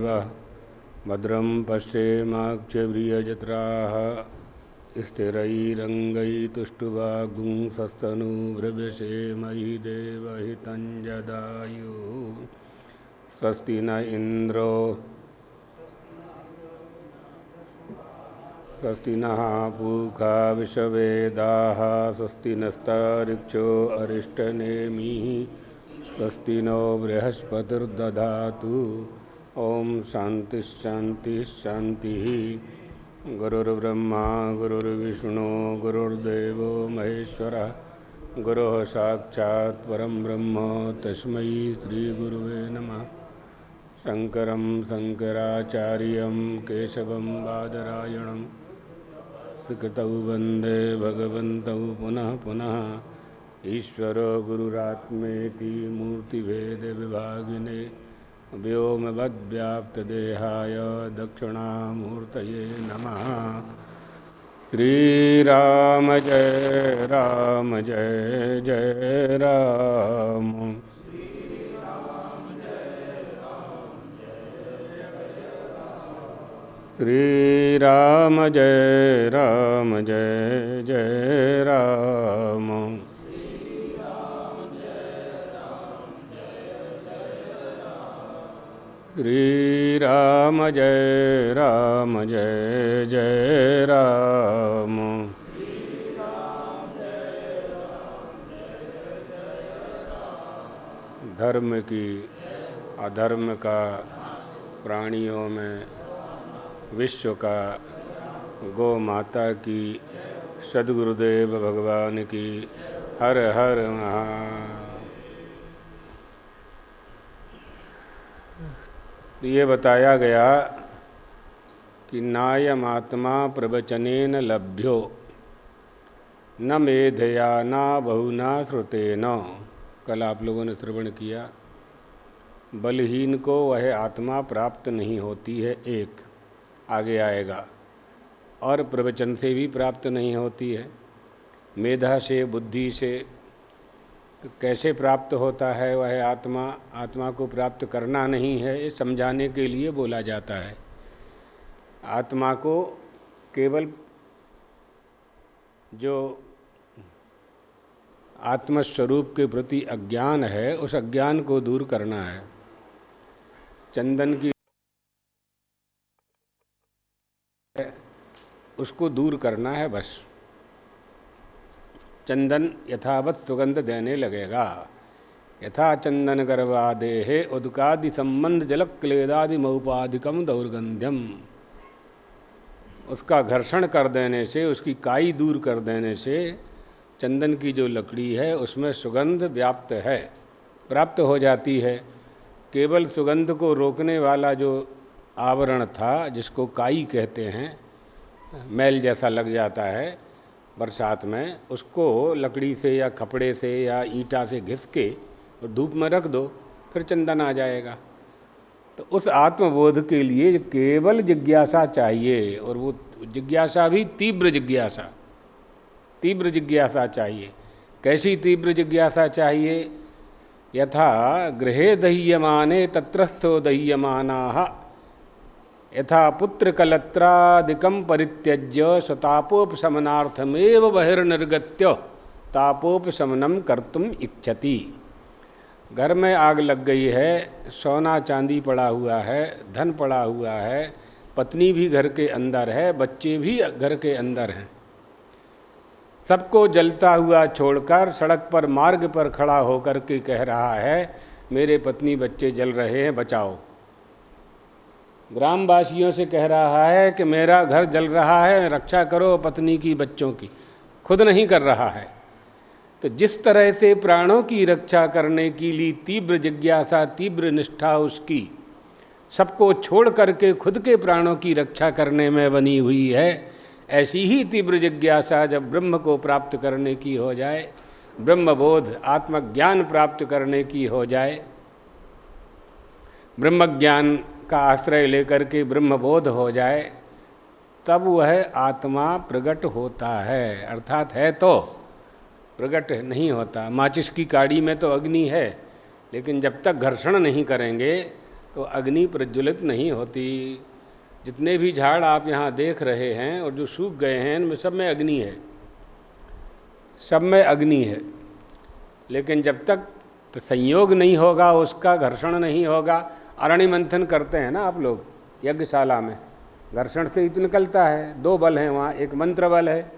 भद्रं पश्येमाक्षभिर्यजत्राः स्थिरैरङ्गैस्तुष्टुवागुंसस्तनूभ्रभ्यसेमहि देवहितं जदायुः। स्वस्ति न इन्द्रो स्वस्ति नः पूषा विश्ववेदाः स्वस्ति नस्तार्क्ष्यो अरिष्टनेमिः स्वस्ति नो बृहस्पतिर्दधातु। ओम शांति शांति शांति। गुरुर्ब्रह्मा गुरुर्विष्णु गुरुर्देवो महेश्वरः गुरुः साक्षात् परं ब्रह्म तस्मै श्री गुरुवे नमः। शंकरं शंकराचार्यं केशवं बादरायणं सुकृतौ वन्दे भगवन्तौ पुनः पुनः। ईश्वरो गुरुरात्मेति मूर्तिभेदविभागिने व्योमवद्व्याप्तदेहाय दक्षिणामूर्तये नमः। श्रीराम जय राम जय जय राम। श्रीराम जय राम जय जय राम। श्रीराम जय राम जय जय राम। धर्म की अधर्म का प्राणियों में विश्व का गौ माता की सद्गुरुदेव भगवान की हर हर महा। ये बताया गया कि नायमात्मा प्रवचनेन लभ्यो न मेधया न बहुना श्रुतेन। कल आप लोगों ने श्रवण किया, बलहीन को वह आत्मा प्राप्त नहीं होती है, एक आगे आएगा, और प्रवचन से भी प्राप्त नहीं होती है, मेधा से बुद्धि से। तो कैसे प्राप्त होता है वह आत्मा? आत्मा को प्राप्त करना नहीं है, ये समझाने के लिए बोला जाता है। आत्मा को केवल जो आत्मस्वरूप के प्रति अज्ञान है, उस अज्ञान को दूर करना है। चंदन की उसको दूर करना है बस। चंदन यथावत सुगंध देने लगेगा। यथा चंदन गर्भादेहे उदकादि संबंध जलक क्लेदादि मऊपाधिकम दौर्गंध्यम। उसका घर्षण कर देने से, उसकी काई दूर कर देने से चंदन की जो लकड़ी है उसमें सुगंध व्याप्त है, प्राप्त हो जाती है। केवल सुगंध को रोकने वाला जो आवरण था, जिसको काई कहते हैं, मैल जैसा लग जाता है बरसात में, उसको लकड़ी से या कपड़े से या ईंटा से घिस के और धूप में रख दो, फिर चंदन आ जाएगा। तो उस आत्मबोध के लिए केवल जिज्ञासा चाहिए, और वो जिज्ञासा भी तीव्र जिज्ञासा, तीव्र जिज्ञासा चाहिए। कैसी तीव्र जिज्ञासा चाहिए? यथा गृहे दह्यमाने तत्रस्थो दह्यमानाः यथा पुत्र कलत्रादिकं परित्यज्य स्वतापोपशमनार्थमेव बहिर्निर्गत्य तापोपशमनम कर्तुम इच्छति। घर में आग लग गई है, सोना चांदी पड़ा हुआ है, धन पड़ा हुआ है, पत्नी भी घर के अंदर है, बच्चे भी घर के अंदर हैं। सबको जलता हुआ छोड़कर सड़क पर मार्ग पर खड़ा होकर के कह रहा है, मेरे पत्नी बच्चे जल रहे हैं, बचाओ। ग्रामवासियों से कह रहा है कि मेरा घर जल रहा है, रक्षा करो पत्नी की, बच्चों की। खुद नहीं कर रहा है। तो जिस तरह से प्राणों की रक्षा करने के लिए तीव्र जिज्ञासा, तीव्र निष्ठा उसकी सबको छोड़ करके खुद के प्राणों की रक्षा करने में बनी हुई है, ऐसी ही तीव्र जिज्ञासा जब ब्रह्म को प्राप्त करने की हो जाए, ब्रह्मबोध आत्मज्ञान प्राप्त करने की हो जाए, ब्रह्मज्ञान का आश्रय लेकर के ब्रह्मबोध हो जाए, तब वह आत्मा प्रकट होता है। अर्थात है तो प्रकट नहीं होता। माचिस की काड़ी में तो अग्नि है, लेकिन जब तक घर्षण नहीं करेंगे, तो अग्नि प्रज्वलित नहीं होती। जितने भी झाड़ आप यहाँ देख रहे हैं और जो सूख गए हैं, इनमें सब में अग्नि है, सब में अग्नि है। लेकिन जब तक तो संयोग नहीं होगा, उसका घर्षण नहीं होगा। अरण्य मंथन करते हैं ना आप लोग यज्ञशाला में, घर्षण से ही तो निकलता है। 2 बल हैं वहाँ, एक मंत्र बल है,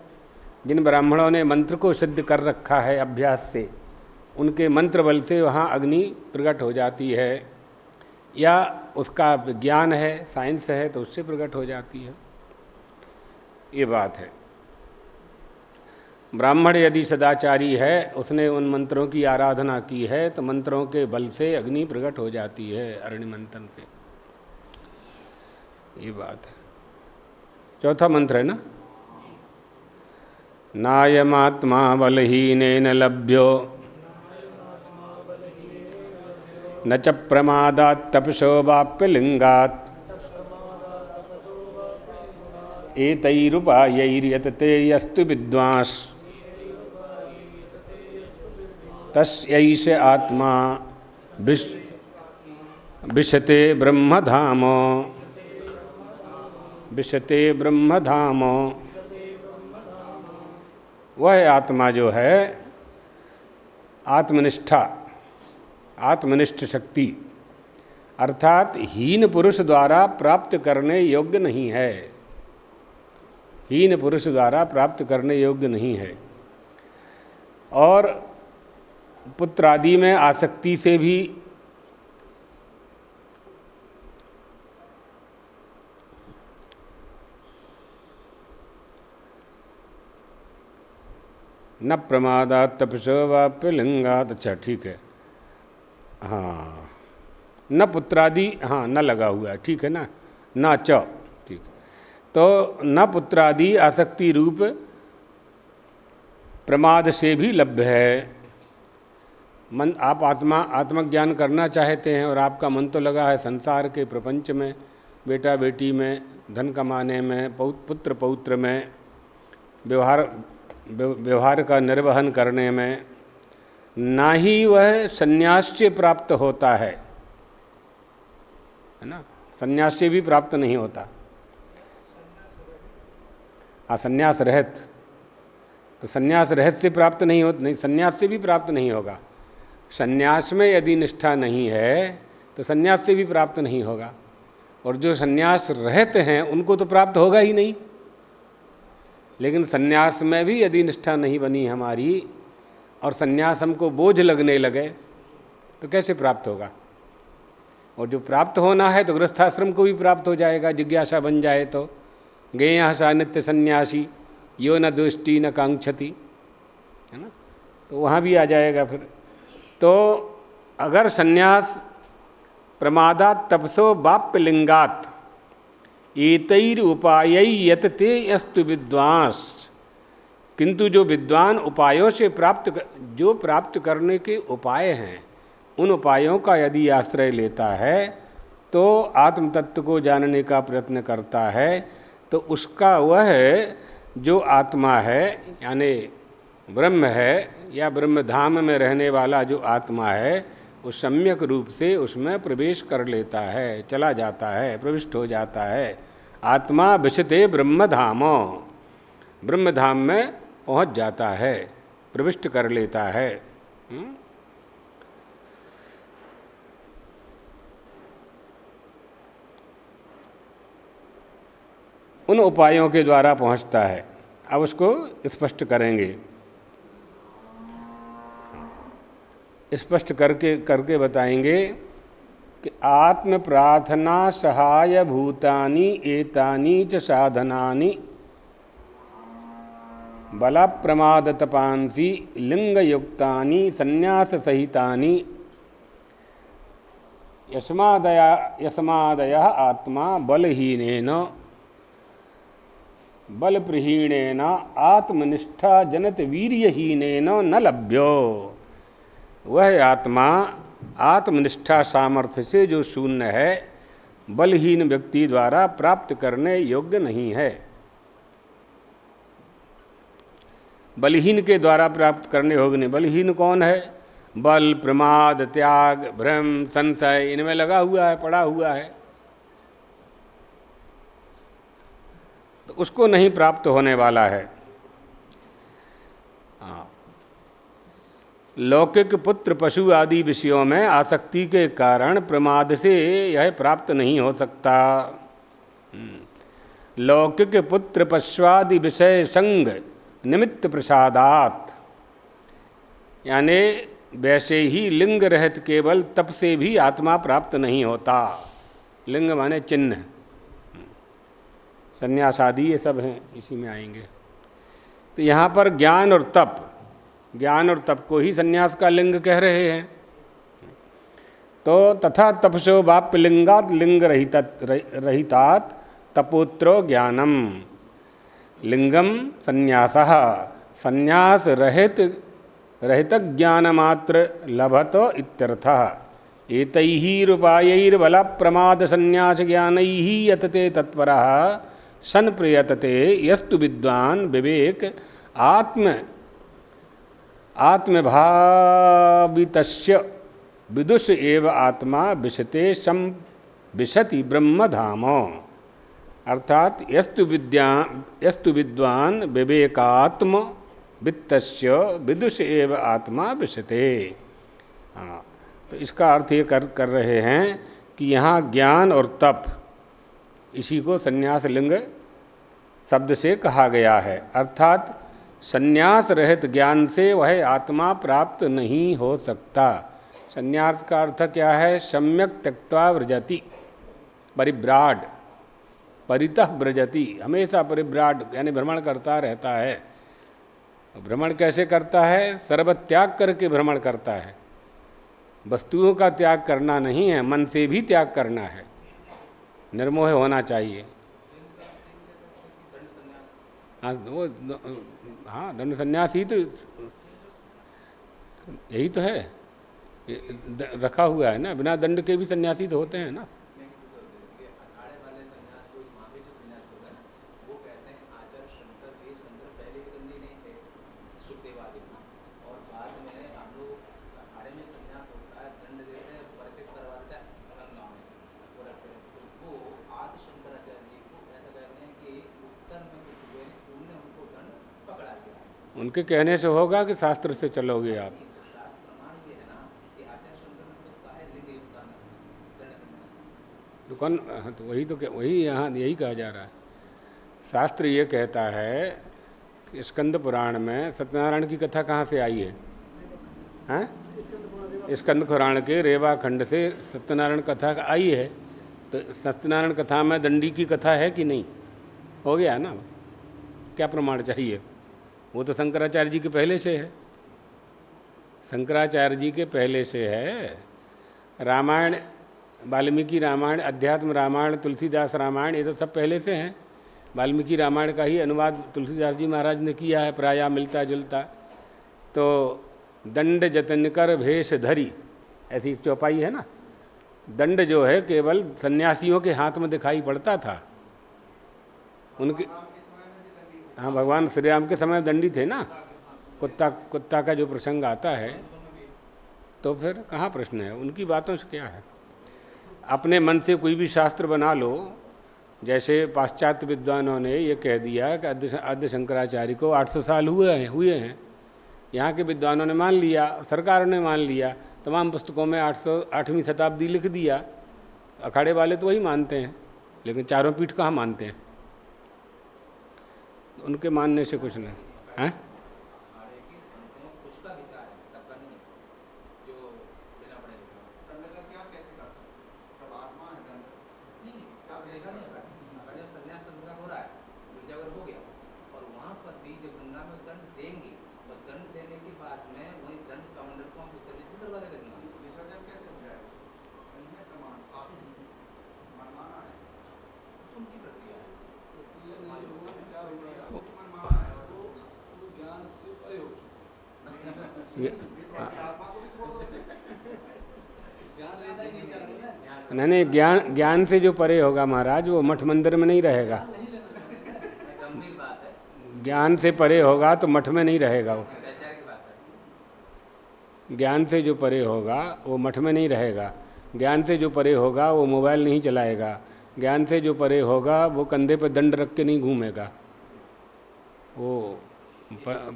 जिन ब्राह्मणों ने मंत्र को सिद्ध कर रखा है अभ्यास से, उनके मंत्र बल से वहाँ अग्नि प्रकट हो जाती है, या उसका विज्ञान है, साइंस है, तो उससे प्रकट हो जाती है। ये बात है। ब्राह्मण यदि सदाचारी है, उसने उन मंत्रों की आराधना की है, तो मंत्रों के बल से अग्नि प्रकट हो जाती है अरण्य मंथन से। ये बात है। चौथा मंत्र है ना, नायमात्मा बलहीनेन लभ्यो न च प्रमादात् तपसो वाप्यलिंगात् एतैरुपायैर्यतते यस्तु विद्वांस तस्यैष आत्मा विशते ब्रह्मधामो विशते ब्रह्मधामो। वह आत्मा जो है आत्मनिष्ठा, आत्मनिष्ठ शक्ति, अर्थात हीन पुरुष द्वारा प्राप्त करने योग्य नहीं है। हीन पुरुष द्वारा प्राप्त करने योग्य नहीं है। और पुत्र आदि में आसक्ति से भी न प्रमादात् तपसो वाप्यलिंगात्। अच्छा ठीक है, हाँ, न पुत्रादि, हाँ न लगा हुआ है, ठीक है ना, न च, ठीक। तो न पुत्रादि आसक्ति रूप प्रमाद से भी लभ्य है। मन, आप आत्मज्ञान करना चाहते हैं और आपका मन तो लगा है संसार के प्रपंच में, बेटा बेटी में, धन कमाने में, पुत्र पौत्र में, व्यवहार का निर्वहन करने में, ना ही वह संन्यास से प्राप्त होता है ना, संन्यास से भी प्राप्त नहीं होता। हाँ, संन्यास रहित, तो संन्यास रहित से प्राप्त नहीं हो, नहीं, संन्यास से भी प्राप्त नहीं होगा। संन्यास में यदि निष्ठा नहीं है तो संन्यास से भी प्राप्त नहीं होगा। और जो संन्यास रहित हैं उनको तो प्राप्त होगा ही नहीं। लेकिन संन्यास में भी यदि निष्ठा नहीं बनी हमारी और संन्यास हमको बोझ लगने लगे तो कैसे प्राप्त होगा। और जो प्राप्त होना है तो गृहस्थाश्रम को भी प्राप्त हो जाएगा, जिज्ञासा बन जाए तो। गेयः सा नित्य सन्यासी यो न दुष्टि न कांक्षति, है ना, तो वहाँ भी आ जाएगा फिर। तो अगर संन्यास प्रमादात् तपसो वाप्यलिंगात् एतैर उपायै यतते यस्तु विद्वांस, किंतु जो विद्वान उपायों से जो प्राप्त करने के उपाय हैं, उन उपायों का यदि आश्रय लेता है तो आत्म तत्व को जानने का प्रयत्न करता है, तो उसका वह जो आत्मा है, यानी ब्रह्म है या ब्रह्मधाम में रहने वाला जो आत्मा है, वो सम्यक रूप से उसमें प्रवेश कर लेता है, चला जाता है, प्रविष्ट हो जाता है। आत्मा विशते ब्रह्मधामो, ब्रह्मधाम में पहुंच जाता है, प्रविष्ट कर लेता है। उन उपायों के द्वारा पहुंचता है। अब उसको स्पष्ट करेंगे, स्पष्ट करके बताएंगे कि आत्म प्रार्थना सहाय भूतानि एतानि च साधनानि बल प्रमाद तपांसी लिंग युक्तानि संन्यास सहितानि यस्मादयः आत्मा बलहीनेन बलप्रहीणेन आत्मनिष्ठा जनत वीर्यहीनेन न लभ्यो। वह आत्मा आत्मनिष्ठा सामर्थ्य से जो शून्य है, बलहीन व्यक्ति द्वारा प्राप्त करने योग्य नहीं है। बलहीन के द्वारा प्राप्त करने योग्य नहीं। बलहीन कौन है? बल, प्रमाद, त्याग, भ्रम, संशय इनमें लगा हुआ है, पड़ा हुआ है, तो उसको नहीं प्राप्त होने वाला है। लौकिक पुत्र पशु आदि विषयों में आसक्ति के कारण प्रमाद से यह प्राप्त नहीं हो सकता। लौकिक पुत्र पश्वादि विषय संग निमित्त प्रसादात, यानी वैसे ही लिंग रहित केवल तप से भी आत्मा प्राप्त नहीं होता। लिंग माने चिन्ह, संन्यास आदि ये सब हैं, इसी में आएंगे। तो यहाँ पर ज्ञान और तप, ज्ञान और तप को ही संन्यास का लिंग कह रहे हैं। तो तथा तपसो वाप्य लिंगात लिंग रहितात तपोत्रो ज्ञानम लिंगम संन्यासः संन्यास रहित ज्ञानमात्र लभतो इत्यर्थः। एतैरुपायैर्बल प्रमाद संन्यास ज्ञानैः यतते तत्परः सन प्रयतते यस्तु विद्वान विवेक आत्मभावितस्य विदुष एव आत्मा विशते सम विशति ब्रह्मधाम। अर्थात यस्तु विद्वान विवेकात्म वित्तस्य विदुष एव आत्मा विशते। हाँ, तो इसका अर्थ ये कर रहे हैं कि यहाँ ज्ञान और तप, इसी को संन्यास लिंग शब्द से कहा गया है। अर्थात संन्यास रहित ज्ञान से वह आत्मा प्राप्त नहीं हो सकता। संन्यास का अर्थ क्या है? सम्यक त्यक्त्वा व्रजति, परिभ्राड, परितः व्रजति, हमेशा परिभ्राड यानी भ्रमण करता रहता है। भ्रमण कैसे करता है? सर्वत्याग करके भ्रमण करता है। वस्तुओं का त्याग करना नहीं है, मन से भी त्याग करना है, निर्मोह होना चाहिए। हाँ वो, हाँ दंड संन्यास ही तो यही तो है, रखा हुआ है ना। बिना दंड के भी सन्यासी तो होते हैं ना। उनके कहने से होगा कि शास्त्र से चलोगे आप? तो कौन? तो वही यहाँ यही कहा जा रहा है। शास्त्र ये कहता है कि स्कंद पुराण में सत्यनारायण की कथा कहाँ से आई है? हैं? स्कंद पुराण के रेवा खंड से सत्यनारायण कथा आई है। तो सत्यनारायण कथा में दंडी की कथा है कि नहीं? हो गया ना। क्या प्रमाण चाहिए? वो तो शंकराचार्य जी के पहले से है, शंकराचार्य जी के पहले से है। रामायण, वाल्मीकि रामायण, अध्यात्म रामायण, तुलसीदास रामायण, ये तो सब पहले से हैं। वाल्मीकि रामायण का ही अनुवाद तुलसीदास जी महाराज ने किया है, प्रायः मिलता जुलता। तो दंड जतन कर भेष धरी, ऐसी एक चौपाई है ना। दंड जो है केवल सन्यासियों के हाथ में दिखाई पड़ता था। उनके, हाँ, भगवान श्री राम के समय दंडी थे ना। कुत्ता का जो प्रसंग आता है, तो फिर कहाँ प्रश्न है? उनकी बातों से क्या है? अपने मन से कोई भी शास्त्र बना लो। जैसे पाश्चात्य विद्वानों ने ये कह दिया कि आद्य शंकराचार्य को 800 साल हुए हैं। यहाँ के विद्वानों ने मान लिया, सरकार ने मान लिया, तमाम पुस्तकों में 8वीं शताब्दी लिख दिया। अखाड़े वाले तो वही मानते हैं, लेकिन चारों पीठ कहाँ मानते हैं? उनके मानने से कुछ नहीं है। नहीं, ज्ञान से जो परे होगा महाराज, वो मठ मंदिर में नहीं रहेगा। ज्ञान से परे होगा तो मठ में नहीं रहेगा वो। ज्ञान से जो परे होगा वो मठ में नहीं रहेगा, ज्ञान से जो परे होगा वो मोबाइल नहीं चलाएगा, ज्ञान से जो परे होगा वो कंधे पर दंड रख के नहीं घूमेगा, वो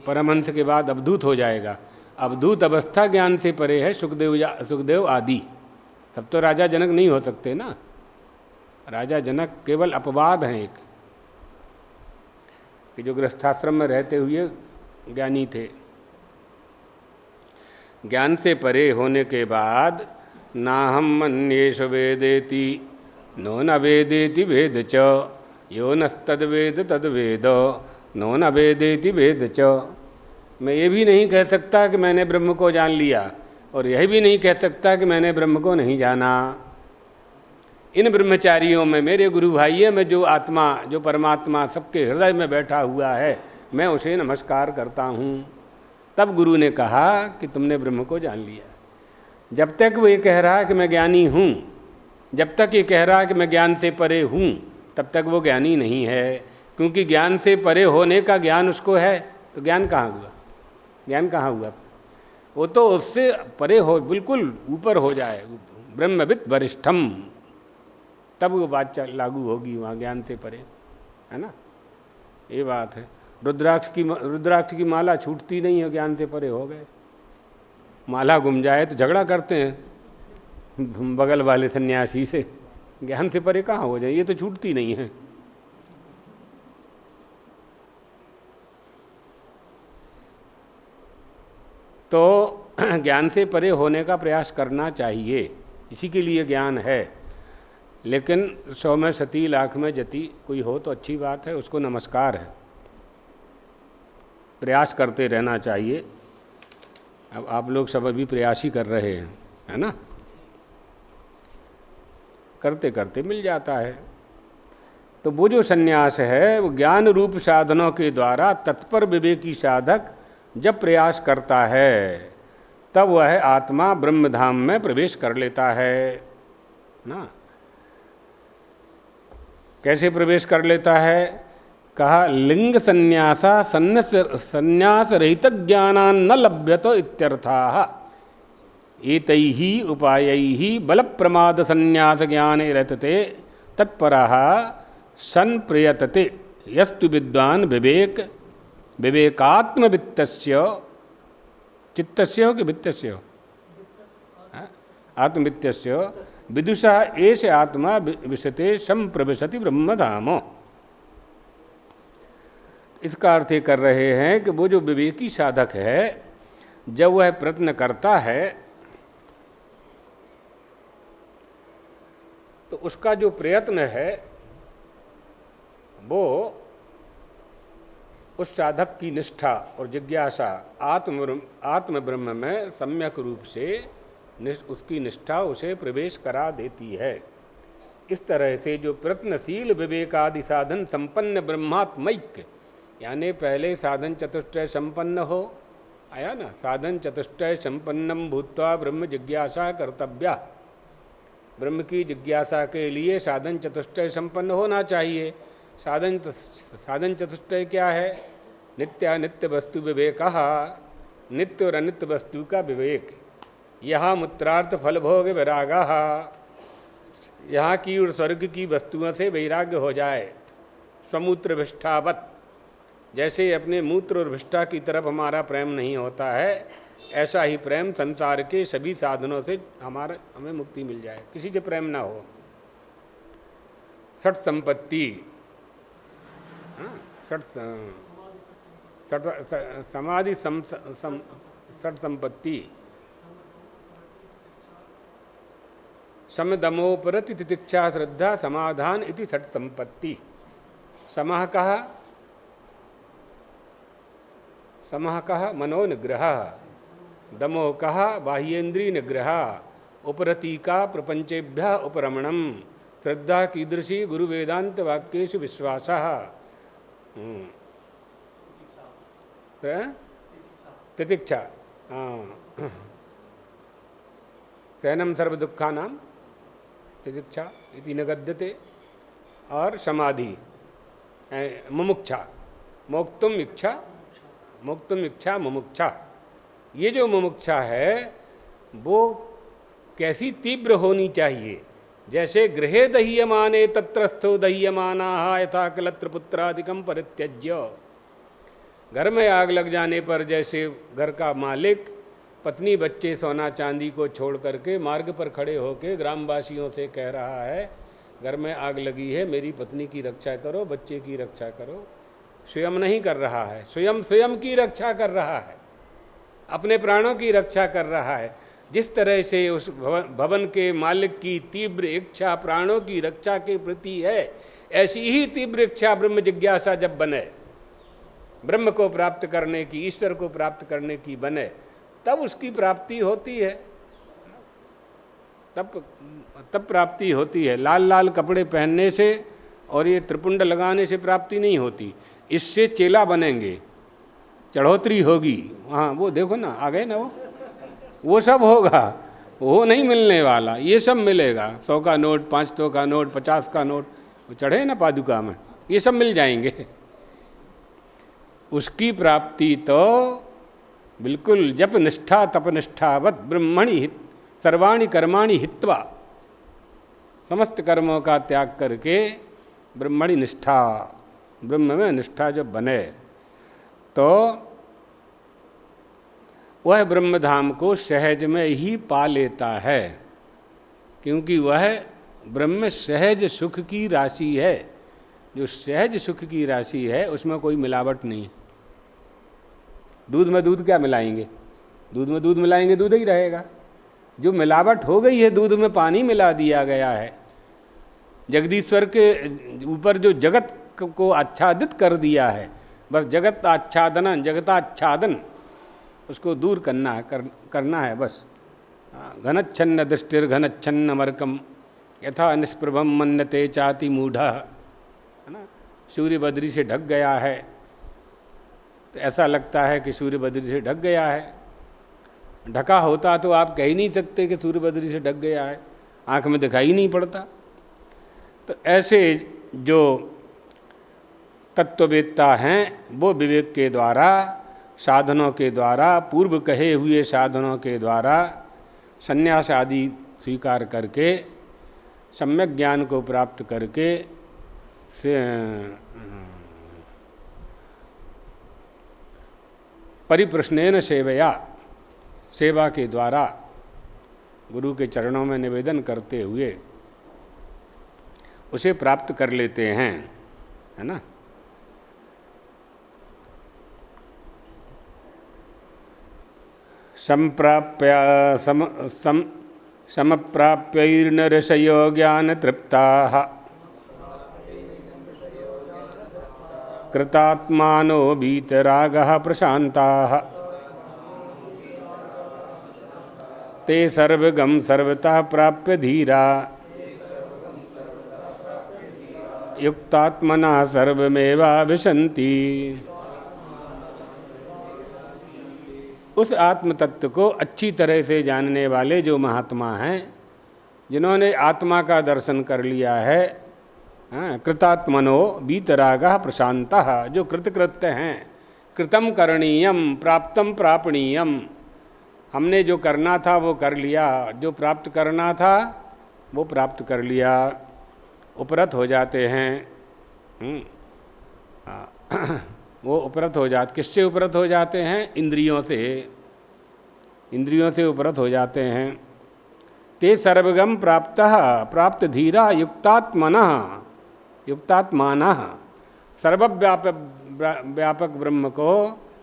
परमहंस के बाद अवधूत हो जाएगा। अवधूत अवस्था ज्ञान से परे है। सुखदेव आदि सब तो राजा जनक नहीं हो सकते ना। राजा जनक केवल अपवाद हैं एक, कि जो गृहस्थाश्रम में रहते हुए ज्ञानी थे। ज्ञान से परे होने के बाद ना हम मन्येष वेदेति नो न वेदेति वेद च यो नस्तद्वेद तद्वेद नो न वेदेति वेद च। मैं ये भी नहीं कह सकता कि मैंने ब्रह्म को जान लिया, और यह भी नहीं कह सकता कि मैंने ब्रह्म को नहीं जाना। इन ब्रह्मचारियों में मेरे गुरु भाइयों में जो आत्मा, जो परमात्मा सबके हृदय में बैठा हुआ है, मैं उसे नमस्कार करता हूँ। तब गुरु ने कहा कि तुमने ब्रह्म को जान लिया। जब तक वो ये कह रहा है कि मैं ज्ञानी हूँ, जब तक ये कह रहा है कि मैं ज्ञान से परे हूँ, तब तक वो ज्ञानी नहीं है। क्योंकि ज्ञान से परे होने का ज्ञान उसको है, तो ज्ञान कहाँ हुआ? ज्ञान कहाँ हुआ? वो तो उससे परे हो, बिल्कुल ऊपर हो जाए, ब्रह्मविद वरिष्ठम, तब वो बात लागू होगी वहाँ, ज्ञान से परे, है ना। ये बात है। रुद्राक्ष की माला छूटती नहीं है, ज्ञान से परे हो गए। माला गुम जाए तो झगड़ा करते हैं बगल वाले सन्यासी से, ज्ञान से परे कहाँ हो जाए, ये तो छूटती नहीं है। तो ज्ञान से परे होने का प्रयास करना चाहिए, इसी के लिए ज्ञान है। लेकिन 100 में सती लाख में जति, कोई हो तो अच्छी बात है, उसको नमस्कार है, प्रयास करते रहना चाहिए। अब आप लोग सब अभी प्रयास ही कर रहे हैं, है ना। करते करते मिल जाता है। तो वो जो सन्यास है वो ज्ञान रूप साधनों के द्वारा तत्पर विवेकी साधक जब प्रयास करता है, तब वह आत्मा ब्रह्मधाम में प्रवेश कर लेता है ना। कैसे प्रवेश कर लेता है? कहा लिंग संन्यासा संन्यास रहित ज्ञानान् न लभ्यतो इत्यर्थाः एतैहि उपायैहि बल प्रमाद संन्यास ज्ञाने रतते तत्परः सन प्रयतते यस्तु विद्वान विवेकात्म वित्तस्य चित्तस्य हो कि वित्तस्य हो, आत्मवित्तस्य विदुषा एष आत्मा विशते संप्रविशति ब्रह्मधाम। इसका अर्थ ये कर रहे हैं कि वो जो विवेकी साधक है, जब वह प्रयत्न करता है तो उसका जो प्रयत्न है वो उस साधक की निष्ठा और जिज्ञासा आत्म ब्रह्म में सम्यक रूप से उसकी निष्ठा उसे प्रवेश करा देती है। इस तरह से जो प्रयत्नशील विवेकादि साधन संपन्न ब्रह्मात्मैक्य, यानी पहले साधन चतुष्टय संपन्न हो, आया ना, साधन चतुष्टय संपन्नम भूत्वा ब्रह्म जिज्ञासा कर्तव्या। ब्रह्म की जिज्ञासा के लिए साधन चतुष्टय संपन्न होना चाहिए। साधन चतुष्टय क्या है? नित्यानित्य वस्तु विवेक, नित्य और अनित्य वस्तु का विवेक। यहाँ मूत्रार्थ फल भोग वैरागा, यहाँ की और स्वर्ग की वस्तुओं से वैराग्य हो जाए। स्वमूत्र विष्ठावत, जैसे अपने मूत्र और विष्ठा की तरफ हमारा प्रेम नहीं होता है, ऐसा ही प्रेम संसार के सभी साधनों से हमें मुक्ति मिल जाए, किसी से प्रेम ना हो। षट संपत्ति, समाधि षट संपत्ति, समदमोपरति तितिक्षा श्रद्धा समाधान इति षट संपत्ति। समः कहा मनोनिग्रह, दमो कहा बाह्येन्द्रिय निग्रह, उपरति का प्रपंचेभ्य उपरमणम, श्रद्धा कीदृशी गुरु वेदांत वाक्येषु विश्वासः, तितिक्षा शयनम सर्व दुखानां तितिक्षा इति निगद्यते, और समाधि मुमुक्षा, मोक्तुम इच्छा मुमुक्षा, ये जो मुमुक्षा है वो कैसी तीव्र होनी चाहिए? जैसे गृहे दह्यमाने तत्रस्थो दह्यमानाः यथा कलत्र पुत्रादिकं परित्यज्य। घर में आग लग जाने पर जैसे घर का मालिक पत्नी बच्चे सोना चांदी को छोड़ करके मार्ग पर खड़े होकर ग्रामवासियों से कह रहा है, घर में आग लगी है, मेरी पत्नी की रक्षा करो, बच्चे की रक्षा करो। स्वयं नहीं कर रहा है, स्वयं की रक्षा कर रहा है, अपने प्राणों की रक्षा कर रहा है। जिस तरह से उस भवन के मालिक की तीव्र इच्छा प्राणों की रक्षा के प्रति है, ऐसी ही तीव्र इच्छा ब्रह्म जिज्ञासा जब बने, ब्रह्म को प्राप्त करने की, ईश्वर को प्राप्त करने की बने, तब उसकी प्राप्ति होती है। तब प्राप्ति होती है। लाल लाल कपड़े पहनने से और ये त्रिपुंड लगाने से प्राप्ति नहीं होती। इससे चेला बनेंगे, चढ़ोतरी होगी। हाँ वो देखो ना, आ गए ना, वो सब होगा, वो नहीं मिलने वाला, ये सब मिलेगा। 100 का नोट, 500 का नोट, 50 का नोट, वो चढ़े ना पादुका में, ये सब मिल जाएंगे। उसकी प्राप्ति तो बिल्कुल जप निष्ठा तप निष्ठावत ब्रह्मणि हित सर्वाणि कर्माणि हित्वा, समस्त कर्मों का त्याग करके ब्रह्मणि निष्ठा, ब्रह्म में निष्ठा जब बने तो वह ब्रह्मधाम को सहज में ही पा लेता है, क्योंकि वह ब्रह्म सहज सुख की राशि है। जो सहज सुख की राशि है उसमें कोई मिलावट नहीं है। दूध में दूध क्या मिलाएंगे? दूध में दूध मिलाएंगे, दूध ही रहेगा। जो मिलावट हो गई है, दूध में पानी मिला दिया गया है, जगदीश्वर के ऊपर जो जगत को आच्छादित कर दिया है, बस जगत आच्छादन, जगताच्छादन उसको दूर करना है बस। घनच्छन्न दृष्टिर घनच्छन्न मर्कम यथा निष्प्रभम मन्यते चाति मूढ़ा, है ना। सूर्य बद्री से ढक गया है तो ऐसा लगता है कि सूर्य बद्री से ढक गया है। ढका होता तो आप कह ही नहीं सकते कि सूर्य बद्री से ढक गया है, आँख में दिखाई नहीं पड़ता। तो ऐसे जो तत्ववेत्ता हैं वो विवेक के द्वारा, साधनों के द्वारा, पूर्व कहे हुए साधनों के द्वारा संन्यास आदि स्वीकार करके सम्यक ज्ञान को प्राप्त करके परिप्रश्नेन सेवया, सेवा के द्वारा गुरु के चरणों में निवेदन करते हुए उसे प्राप्त कर लेते हैं, है ना। समप्राप्यैर्नऋषयो ज्ञानतृप्ताः कृतात्मानो वीतरागः प्रशान्ताः ते सर्वगं सर्वतः प्राप्य धीरा युक्तात्मना सर्वमेवाभिशन्ति। उस आत्म तत्व को अच्छी तरह से जानने वाले जो महात्मा हैं, जिन्होंने आत्मा का दर्शन कर लिया है, कृतात्मनो वीतरागः प्रशान्तः, जो कृतकृत्य हैं, कृतम करणीयम प्राप्तम प्रापणीयम, हमने जो करना था वो कर लिया, जो प्राप्त करना था वो प्राप्त कर लिया, उपरत हो जाते हैं। वो उपरत हो जाते, किससे उपरत हो जाते हैं? इंद्रियों से, इंद्रियों से उपरत हो जाते हैं। ते सर्वगम प्राप्त धीरा युक्तात्मनः, युक्तात्मानः, सर्वव्यापक ब्रह्म को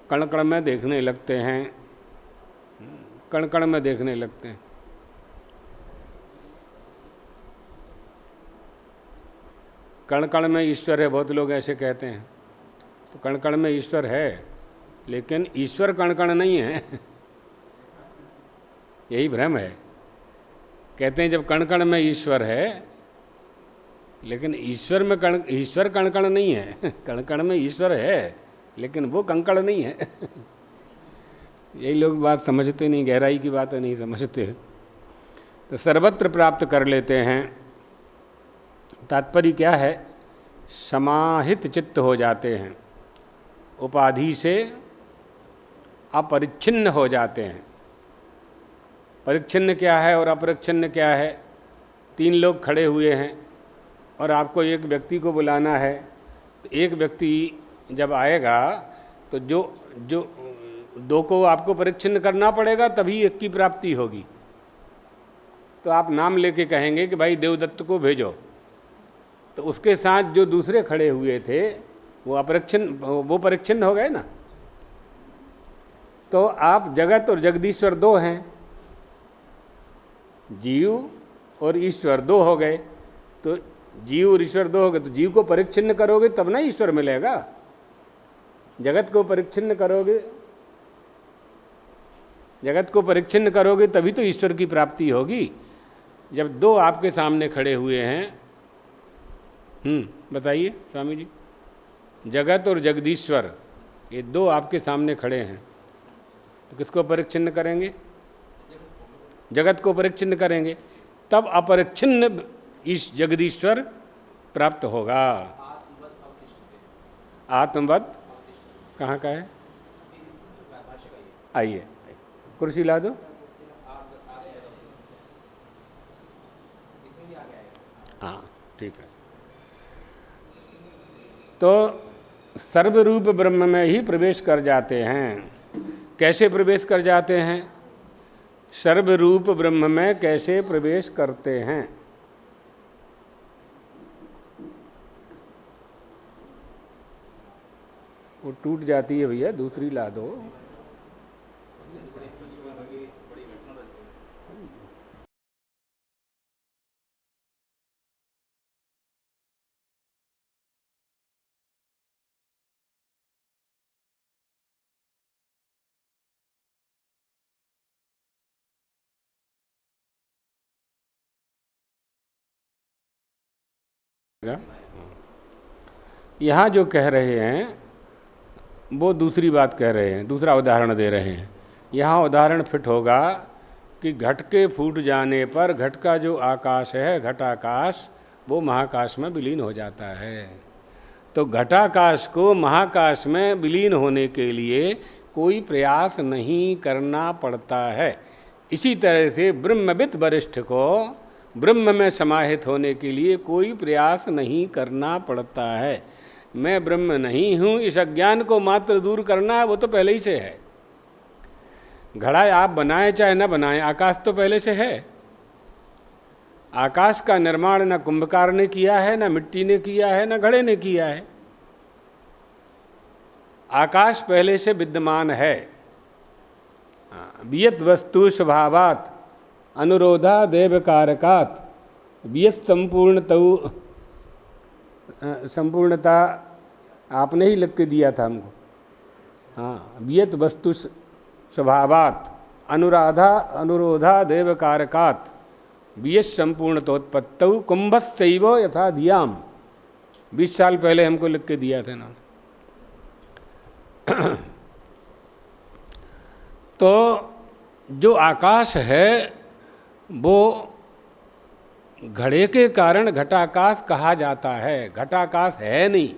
कण कण में देखने लगते हैं, कण कण में देखने लगते हैं। कण कण में ईश्वर है, बहुत लोग ऐसे कहते हैं। तो कण कण में ईश्वर है, लेकिन ईश्वर कण कण नहीं है। यही भ्रम है। कहते हैं जब कण कण में ईश्वर है, लेकिन ईश्वर कण कण नहीं है। कण कण में ईश्वर है, लेकिन वो कंकड़ नहीं है। यही लोग बात समझते नहीं, गहराई की बात नहीं समझते। तो सर्वत्र प्राप्त कर लेते हैं। तात्पर्य क्या है? समाहित चित्त हो जाते हैं, उपाधि से अपरिच्छिन्न हो जाते हैं। परिच्छिन्न क्या है और अपरिच्छिन्न क्या है? 3 लोग खड़े हुए हैं और आपको एक व्यक्ति को बुलाना है। तो एक व्यक्ति जब आएगा तो जो जो 2 को आपको परिच्छिन्न करना पड़ेगा, तभी एक की प्राप्ति होगी। तो आप नाम लेके कहेंगे कि भाई देवदत्त को भेजो, तो उसके साथ जो दूसरे खड़े हुए थे वो परिच्छिन्न हो गए ना। तो आप जगत और जगदीश्वर 2 हैं, जीव और ईश्वर 2 हो गए। तो जीव और ईश्वर 2 हो गए, तो जीव को परिच्छिन्न करोगे तब ना ईश्वर मिलेगा। जगत को परिच्छिन्न करोगे तभी तो ईश्वर की प्राप्ति होगी। जब 2 आपके सामने खड़े हुए हैं, बताइए स्वामी जी, जगत और जगदीश्वर ये 2 आपके सामने खड़े हैं, तो किसको परिच्छिन्न करेंगे? जगत को परिच्छिन्न करेंगे, तब अपरिच्छिन्न इस जगदीश्वर प्राप्त होगा। आत्मवत् कहाँ का है? आइए कुर्सी ला दो। हाँ ठीक है। तो सर्वरूप ब्रह्म में ही प्रवेश कर जाते हैं। कैसे प्रवेश कर जाते हैं? सर्वरूप ब्रह्म में कैसे प्रवेश करते हैं? वो टूट जाती है भैया, दूसरी ला दो। यहाँ जो कह रहे हैं वो दूसरी बात कह रहे हैं, दूसरा उदाहरण दे रहे हैं। यहाँ उदाहरण फिट होगा कि घट के फूट जाने पर घट का जो आकाश है, घटाकाश, वो महाकाश में विलीन हो जाता है। तो घटाकाश को महाकाश में विलीन होने के लिए कोई प्रयास नहीं करना पड़ता है। इसी तरह से ब्रह्मविद वरिष्ठ को ब्रह्म में समाहित होने के लिए कोई प्रयास नहीं करना पड़ता है। मैं ब्रह्म नहीं हूँ, इस अज्ञान को मात्र दूर करना है, वो तो पहले ही से है। घड़ा आप बनाए चाहे न बनाए, आकाश तो पहले से है। आकाश का निर्माण न कुंभकार ने किया है, न मिट्टी ने किया है, न घड़े ने किया है। आकाश पहले से विद्यमान है। वियत वस्तु स्वभावात् अनुरोधा देव कारकात् वियत संपूर्णता आपने ही लिख के दिया था हमको। हाँ, वियत वस्तु स्वभावात् अनुरोधा देव कारकात् वियत संपूर्णतोत्पत्तौ कुंभस्सैव यथा धियाम। 20 साल पहले हमको लिख के दिया था ना। तो जो आकाश है वो घड़े के कारण घटाकाश कहा जाता है। घटाकाश है नहीं,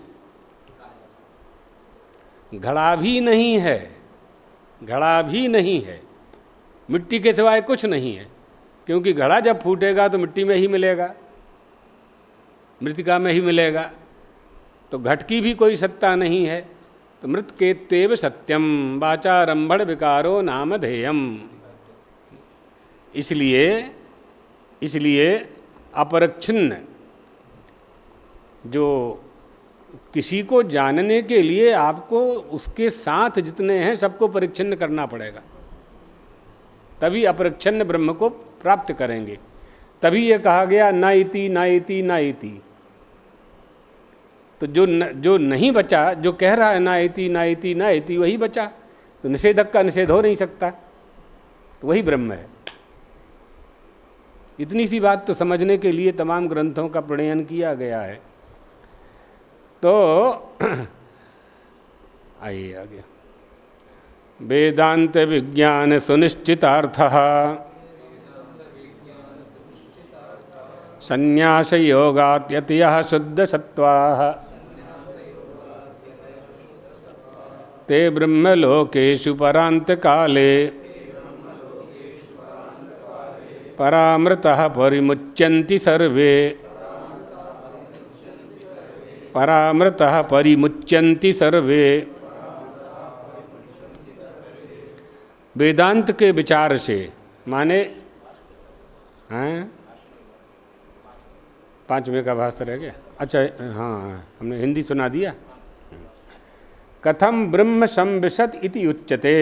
घड़ा भी नहीं है, घड़ा भी नहीं है, मिट्टी के सिवाय कुछ नहीं है। क्योंकि घड़ा जब फूटेगा तो मिट्टी में ही मिलेगा, मृतिका में ही मिलेगा। तो घट की भी कोई सत्ता नहीं है। तो मृत केत्वेव सत्यम वाचारंभण विकारो नामधेयम। इसलिए अपरिच्छिन्न जो किसी को जानने के लिए आपको उसके साथ जितने हैं सबको परिच्छिन्न करना पड़ेगा, तभी अपरिच्छिन्न ब्रह्म को प्राप्त करेंगे। तभी ये कहा गया न इति न इति न इति। तो जो नहीं बचा, जो कह रहा है न इति न इति न इति, वही बचा। तो निषेधक का निषेध हो नहीं सकता, तो वही ब्रह्म है। इतनी सी बात तो समझने के लिए तमाम ग्रंथों का प्रणयन किया गया है। तो आइए आगे। वेदांत विज्ञान सुनिश्चितार्थः संन्यास योगात् यतयः शुद्ध सत्वाः ते ब्रह्मलोकेषु परांत काले परामृतः परिमुच्यन्ति सर्वे परामृतः परिमुच्यन्ति सर्वे। वेदांत के विचार से माने हैं 5वें का भाष्य रह गया। अच्छा हाँ, हमने हिंदी सुना दिया। कथम ब्रह्म संविशत इति उच्यते,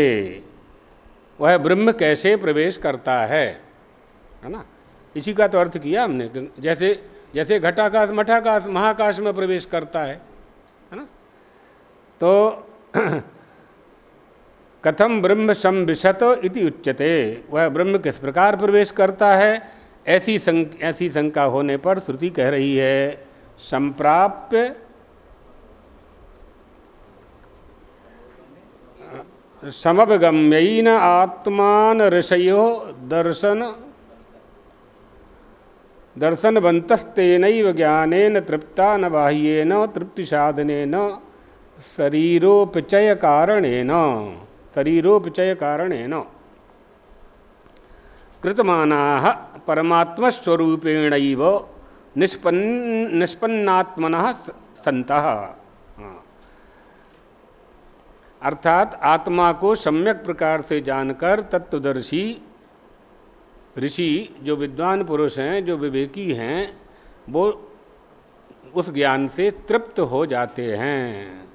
वह ब्रह्म कैसे प्रवेश करता है ना, इसी का तो अर्थ किया हमने। जैसे जैसे घटाकाश मठाकाश महाकाश में प्रवेश करता है ना, तो कथम ब्रह्म संविशत इति उच्यते, वह ब्रह्म किस प्रकार प्रवेश करता है, ऐसी शंका होने पर श्रुति कह रही है संप्राप्य समवगम्यैन आत्मान ऋषयो दर्शनवन्तस्तेनैव ज्ञानेन तृप्ता न बाह्येन तृप्तिसाधनेन शरीरोपचय कारणेन कृतमानाः परमात्मस्वरूपेणैव निष्पन्नात्मनः सन्तः। अर्थात आत्मा को सम्यक प्रकार से जानकर तत्वदर्शी ऋषि जो विद्वान पुरुष हैं, जो विवेकी हैं, वो उस ज्ञान से तृप्त हो जाते हैं।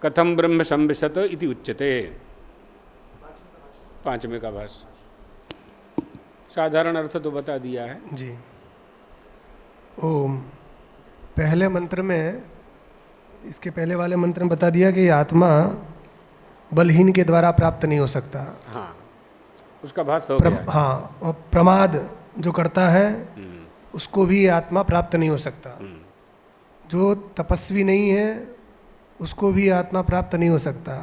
कथम ब्रह्म संविशत इति उच्यते, 5वें का भाष्य। साधारण अर्थ तो बता दिया है जी। ओम, पहले मंत्र में, इसके पहले वाले मंत्र में बता दिया कि आत्मा बलहीन के द्वारा प्राप्त नहीं हो सकता। हाँ, उसका भाष्य हो गया। हाँ, और प्रमाद जो करता है उसको भी आत्मा प्राप्त नहीं हो सकता। जो तपस्वी नहीं है उसको भी आत्मा प्राप्त नहीं हो सकता।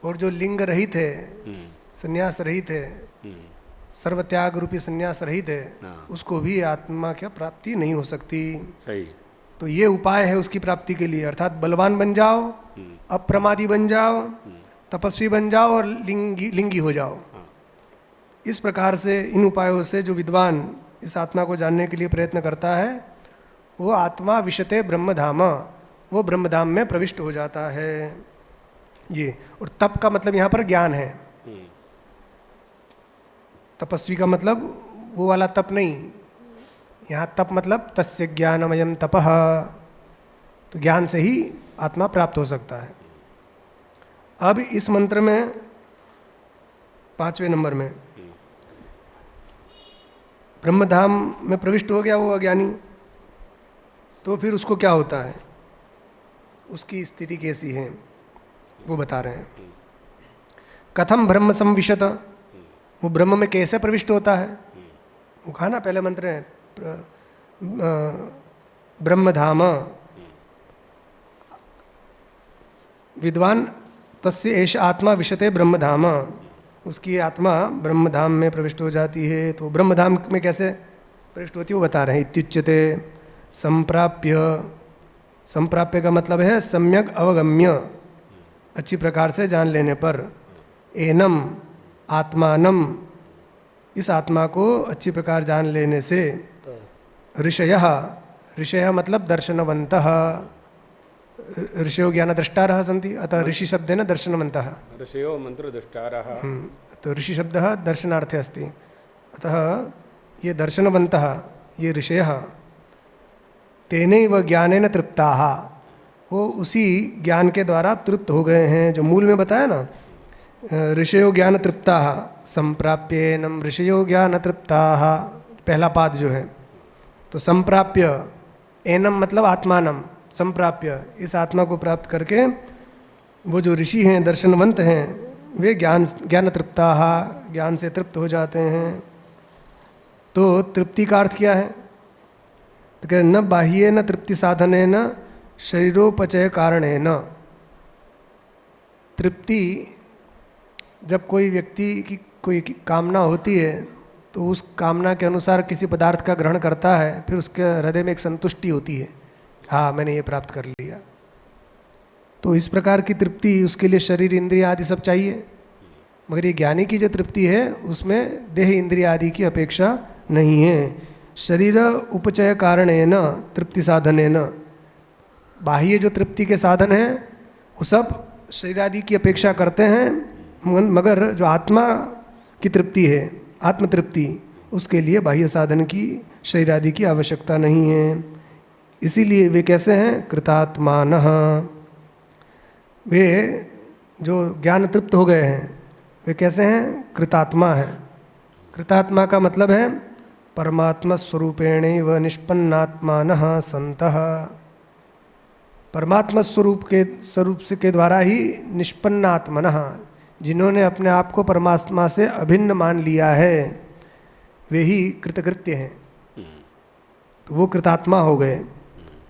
और जो लिंग रहित है, संन्यास रहित है, सर्वत्याग रूपी संन्यास रहित है, उसको भी आत्मा की प्राप्ति नहीं हो सकती। सही। तो ये उपाय है उसकी प्राप्ति के लिए, अर्थात बलवान बन जाओ, अप्रमादी बन जाओ, तपस्वी बन जाओ और लिंगी हो जाओ। इस प्रकार से इन उपायों से जो विद्वान इस आत्मा को जानने के लिए प्रयत्न करता है, वो आत्मा विशते ब्रह्मधाम, वो ब्रह्मधाम में प्रविष्ट हो जाता है। ये, और तप का मतलब यहाँ पर ज्ञान है। तपस्वी का मतलब वो वाला तप नहीं, यहाँ तप मतलब तस्य ज्ञानमयम तपः, तो ज्ञान से ही आत्मा प्राप्त हो सकता है। अब इस मंत्र में 5वें नंबर में ब्रह्मधाम में प्रविष्ट हो गया वो अज्ञानी, तो फिर उसको क्या होता है, उसकी स्थिति कैसी है वो बता रहे हैं। कथम ब्रह्म संविशत, वो ब्रह्म में कैसे प्रविष्ट होता है, वो कहा ना पहले मंत्र है ब्रह्मधाम विद्वान तस्य एष आत्मा विशते ब्रह्मधाम, उसकी आत्मा ब्रह्मधाम में प्रविष्ट हो जाती है। तो ब्रह्मधाम में कैसे प्रविष्ट होती है वो बता रहे हैं। इत्युच्यते संप्राप्य, संप्राप्य का मतलब है सम्यक अवगम्य, अच्छी प्रकार से जान लेने पर, एनम आत्मानम, इस आत्मा को अच्छी प्रकार जान लेने से, ऋषयः, ऋषयः मतलब दर्शनवन्तः, ऋषयो ज्ञानद्रष्टारः सन्ति, अतः ऋषि शब्देन दर्शनवन्तः, ऋषयो मंत्रद्रष्टारः। तो ऋषि शब्दः दर्शनार्थे अस्ति, अतः ये दर्शनवन्तः, ये ऋषयः, तेनैव ज्ञानेन तृप्ताः, वो उसी ज्ञान के द्वारा तृप्त हो गए हैं। जो मूल में बताया ना, ऋषयो ज्ञान तृप्ताः संप्राप्येनम ऋषयो ज्ञान तृप्ताः, पहला पाद जो है, तो संप्राप्य, एनम मतलब आत्मानम, संप्राप्य, इस आत्मा को प्राप्त करके वो जो ऋषि हैं, दर्शनवंत हैं, वे ज्ञान तृप्ताः, ज्ञान से तृप्त हो जाते हैं। तो तृप्ति का अर्थ क्या है, तो कह न बाह्ये न तृप्ति साधने न शरीरोपचय कारणे न। तृप्ति, जब कोई व्यक्ति की कोई कामना होती है तो उस कामना के अनुसार किसी पदार्थ का ग्रहण करता है, फिर उसके हृदय में एक संतुष्टि होती है, हाँ मैंने ये प्राप्त कर लिया। तो इस प्रकार की तृप्ति उसके लिए शरीर इंद्रिय आदि सब चाहिए, मगर ये ज्ञानी की जो तृप्ति है उसमें देह इंद्रिय आदि की अपेक्षा नहीं है। शरीर उपचय कारणेन तृप्ति साधनेन, बाह्य जो तृप्ति के साधन हैं वो सब शरीर आदि की अपेक्षा करते हैं, मगर जो आत्मा की तृप्ति है, आत्म तृप्ति, उसके लिए बाह्य साधन की, शरीर आदि की आवश्यकता नहीं है। इसीलिए वे कैसे हैं? कृतात्मानः, वे जो ज्ञान तृप्त हो गए हैं वे कैसे हैं? कृतात्मा है। कृतात्मा का मतलब है परमात्मा स्वरूपेणैव निष्पन्नात्मानः सन्तः, परमात्मा स्वरूप से के द्वारा ही निष्पन्नात्मनः, जिन्होंने अपने आप को परमात्मा से अभिन्न मान लिया है, वे ही कृतकृत्य हैं, तो वो कृतात्मा हो गए।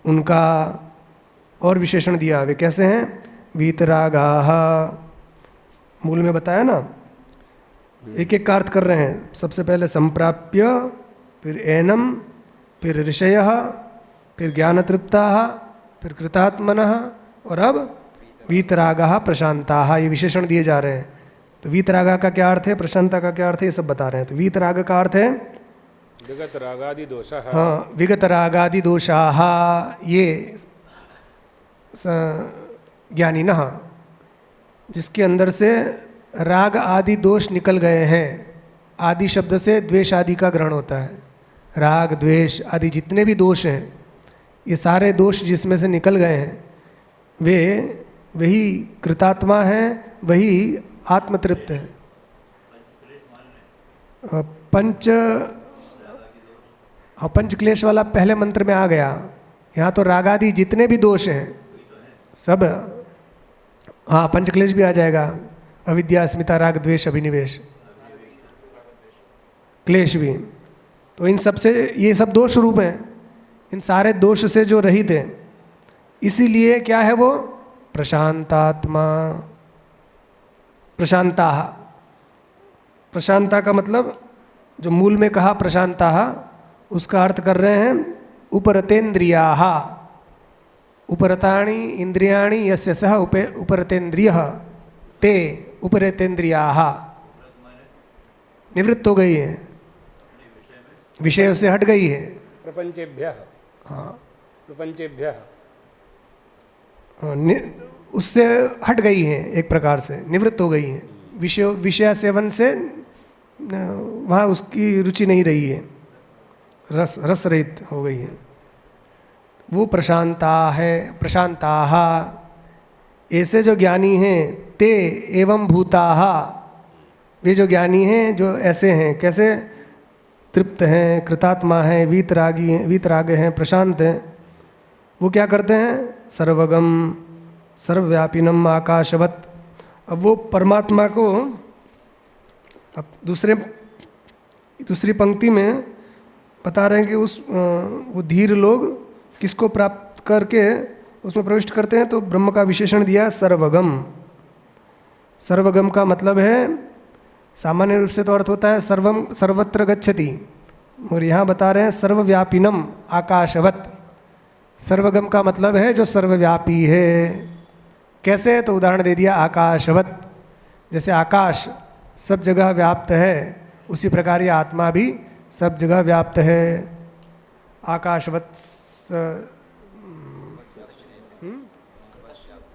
उनका और विशेषण दिया, वे कैसे हैं? वीतरागाः, मूल में बताया ना, एक एक का अर्थ कर रहे हैं। सबसे पहले संप्राप्य, फिर एनम, फिर ऋषयः, फिर ज्ञानतृप्ताः, फिर कृतात्मनः, और अब वीतरागाः प्रशांताः, ये विशेषण दिए जा रहे हैं। तो वीतरागा का क्या अर्थ है, प्रशांता का क्या अर्थ है, ये सब बता रहे हैं। तो वीतराग का अर्थ है विगत रागादि दोषः, हाँ, विगत रागादि दोषाः, ये ज्ञानिनः, जिसके अंदर से राग आदि दोष निकल गए हैं। आदि शब्द से द्वेष आदि का ग्रहण होता है। राग द्वेष आदि जितने भी दोष हैं, ये सारे दोष जिसमें से निकल गए हैं, वे वही कृतात्मा हैं, वही आत्मतृप्त हैं। पंच क्लेश वाला पहले मंत्र में आ गया। यहाँ तो रागादि जितने भी दोष हैं सब, हाँ, पंच क्लेश भी आ जाएगा, अविद्या अस्मिता राग द्वेष अभिनिवेश क्लेश भी। तो इन सब से, ये सब दोष रूप हैं, इन सारे दोष से जो रहित है, इसीलिए क्या है वो? प्रशांतात्मा, प्रशांता। प्रशांता का मतलब जो मूल में कहा प्रशांता, उसका अर्थ कर रहे हैं उपरतेन्द्रियाः। उपरतानि इंद्रियाणि यस्य सः उपरतेन्द्रियः ते उपरतेन्द्रियाः, निवृत्त हो गई है, विषयों से हट गई है। प्रपंचेभ्यः, हाँ, प्रपंचेभ्यः, उससे हट गई है, एक प्रकार से निवृत्त हो गई है। विषय सेवन से वहाँ उसकी रुचि नहीं रही है, रस रहित हो गई है। वो प्रशांता है, प्रशांताः, ऐसे जो ज्ञानी हैं, ते एवं भूताः, वे जो ज्ञानी हैं जो ऐसे हैं, कैसे? तृप्त हैं, कृतात्मा हैं, वीतरागी हैं, वीतराग हैं, प्रशांत हैं। वो क्या करते हैं? सर्वगम सर्वव्यापिनम आकाशवत। अब वो परमात्मा को, अब दूसरी पंक्ति में बता रहे हैं कि वो धीर लोग किसको प्राप्त करके उसमें प्रविष्ट करते हैं। तो ब्रह्म का विशेषण दिया सर्वगम। सर्वगम का मतलब है, सामान्य रूप से तो अर्थ होता है सर्वम सर्वत्र गच्छति, और यहाँ बता रहे हैं सर्वव्यापिनम आकाशवत। सर्वगम का मतलब है जो सर्वव्यापी है। कैसे? तो उदाहरण दे दिया आकाशवत, जैसे आकाश सब जगह व्याप्त है, उसी प्रकार ये आत्मा भी सब जगह व्याप्त है। आकाशवत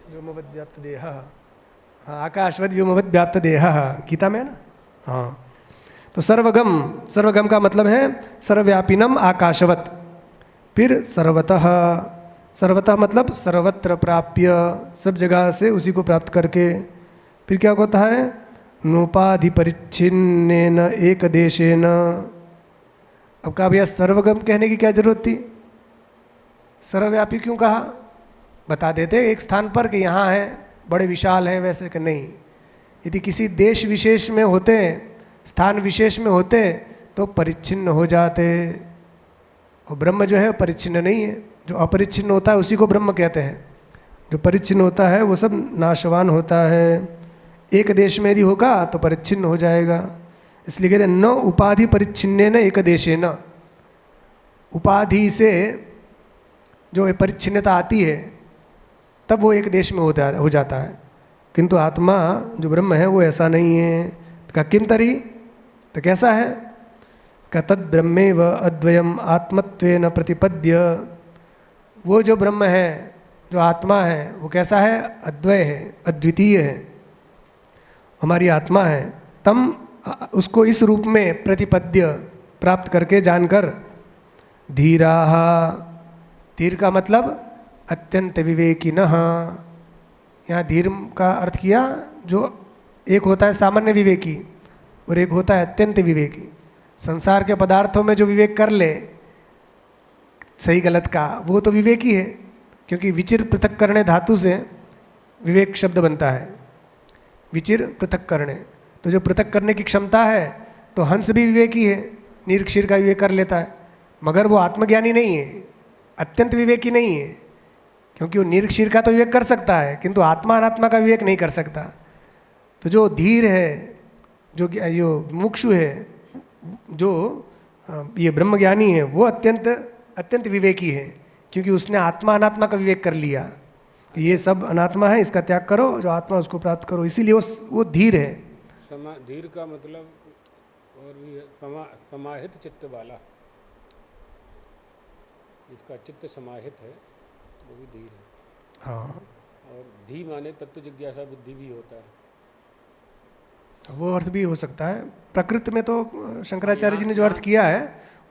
व्योमवत व्याप्त देह, हाँ, आकाशवत व्योमवत व्याप्त देह, गीता में है ना। हाँ, तो सर्वगम का मतलब है सर्वव्यापिनम आकाशवत। फिर सर्वतः, सर्वतः मतलब सर्वत्र प्राप्य, सब जगह से उसी को प्राप्त करके। फिर क्या होता है? नोपाधि परिच्छिन्नेन एक देशेन। अब कहा भैया सर्वगम कहने की क्या जरूरत थी? सर्वव्यापी क्यों कहा? बता देते एक स्थान पर कि यहाँ है, बड़े विशाल हैं, वैसे कि नहीं। यदि किसी देश विशेष में होते, स्थान विशेष में होते, तो परिच्छिन्न हो जाते। और ब्रह्म जो है परिच्छिन्न नहीं है। जो अपरिच्छिन्न होता है उसी को ब्रह्म कहते हैं। जो परिच्छिन्न होता है वो सब नाशवान होता है। एक देश में यदि होगा तो परिच्छिन्न हो जाएगा। इसलिए कहते हैं न उपाधि परिच्छिन्नेन एक देशे न। उपाधि से जो परिच्छिन्नता आती है तब वो एक देश में हो जाता है। किंतु आत्मा जो ब्रह्म है वो ऐसा नहीं है। का किम तरी, तो कैसा है? का तद ब्रह्मेव अद्वयम आत्मत्वेन प्रतिपद्य। वो जो ब्रह्म है, जो आत्मा है, वो कैसा है? अद्वय है, अद्वितीय है, हमारी आत्मा है। तम उसको इस रूप में प्रतिपद्य प्राप्त करके जानकर धीराः, धीर का मतलब अत्यंत विवेकिनः। यहाँ धीर का अर्थ किया जो एक होता है सामान्य विवेकी और एक होता है अत्यंत विवेकी। संसार के पदार्थों में जो विवेक कर ले सही गलत का, वो तो विवेकी है, क्योंकि विचिर पृथक करने धातु से विवेक शब्द बनता है। विचिर पृथक करने, तो जो पृथक करने की क्षमता है, तो हंस भी विवेकी है, निरक्षीर का विवेक कर लेता है, मगर वो आत्मज्ञानी नहीं है, अत्यंत विवेकी नहीं है, क्योंकि वो निरक्षीर का तो विवेक कर सकता है किंतु आत्मा अनात्मा का विवेक नहीं कर सकता। तो जो धीर है, जो मुमुक्षु है, जो ये ब्रह्मज्ञानी है, वो अत्यंत विवेकी है, क्योंकि उसने आत्मा अनात्मा का विवेक कर लिया। ये सब अनात्मा है, इसका त्याग करो, जो आत्मा उसको प्राप्त करो, इसीलिए वो धीर है। धीर का मतलब और भी है, समाहित चित्त वाला, इसका चित्त समाहित है, वो भी धीर है। हाँ, और धी माने तत्व जिज्ञासा बुद्धि भी होता है, वो अर्थ भी हो सकता है। प्रकृति में तो शंकराचार्य जी ने जो अर्थ किया है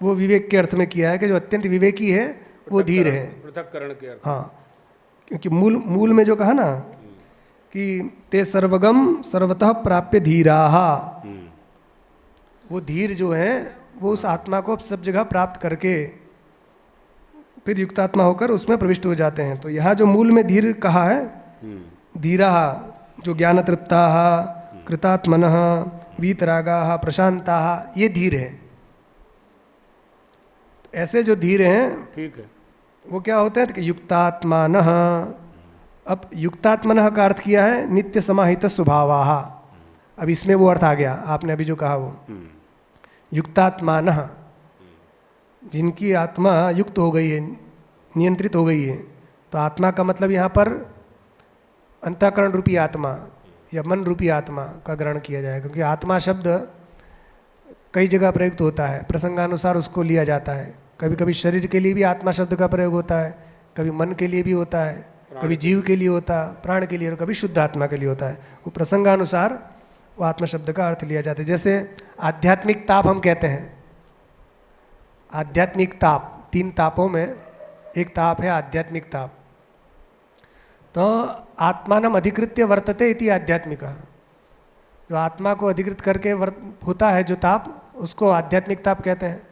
वो विवेक के अर्थ में किया है कि जो अत्यंत विवेकी है वो धीर है, पृथक्करण के अर्थ। हाँ, क्योंकि मूल में जो कहा ना कि ते सर्वगम सर्वतः प्राप्य धीराः, वो धीर जो है वो उस आत्मा को सब जगह प्राप्त करके फिर युक्तात्मा होकर उसमें प्रविष्ट हो जाते हैं। तो यहाँ जो मूल में धीर कहा है, धीराः जो ज्ञान तृप्ताः कृतात्मनः वीतरागाः प्रशांताः, ये धीर है। ऐसे जो धीर हैं, ठीक है, वो क्या होते हैं कि युक्तात्मानः। अब युक्तात्मनः का अर्थ किया है नित्य समाहित स्वभावाः। अब इसमें वो अर्थ आ गया आपने अभी जो कहा, वो युक्तात्मानः, जिनकी आत्मा युक्त हो गई है, नियंत्रित हो गई है। तो आत्मा का मतलब यहाँ पर अंतःकरण रूपी आत्मा या मन रूपी आत्मा का ग्रहण किया जाए, क्योंकि आत्मा शब्द कई जगह प्रयुक्त होता है, प्रसंगानुसार उसको लिया जाता है। कभी कभी शरीर के लिए भी आत्मा शब्द का प्रयोग होता है, कभी मन के लिए भी होता है, कभी जीव के लिए होता है, प्राण के लिए, और कभी शुद्ध आत्मा के लिए होता है। वो प्रसंगानुसार वो आत्मा शब्द का अर्थ लिया जाता है। जैसे आध्यात्मिक ताप हम कहते हैं, आध्यात्मिक ताप, 3 तापों में एक ताप है आध्यात्मिक ताप। तो आत्मानम अधिकृत्य वर्तते इति आध्यात्मिका, जो आत्मा को अधिकृत करके होता है जो ताप, उसको आध्यात्मिक ताप कहते हैं।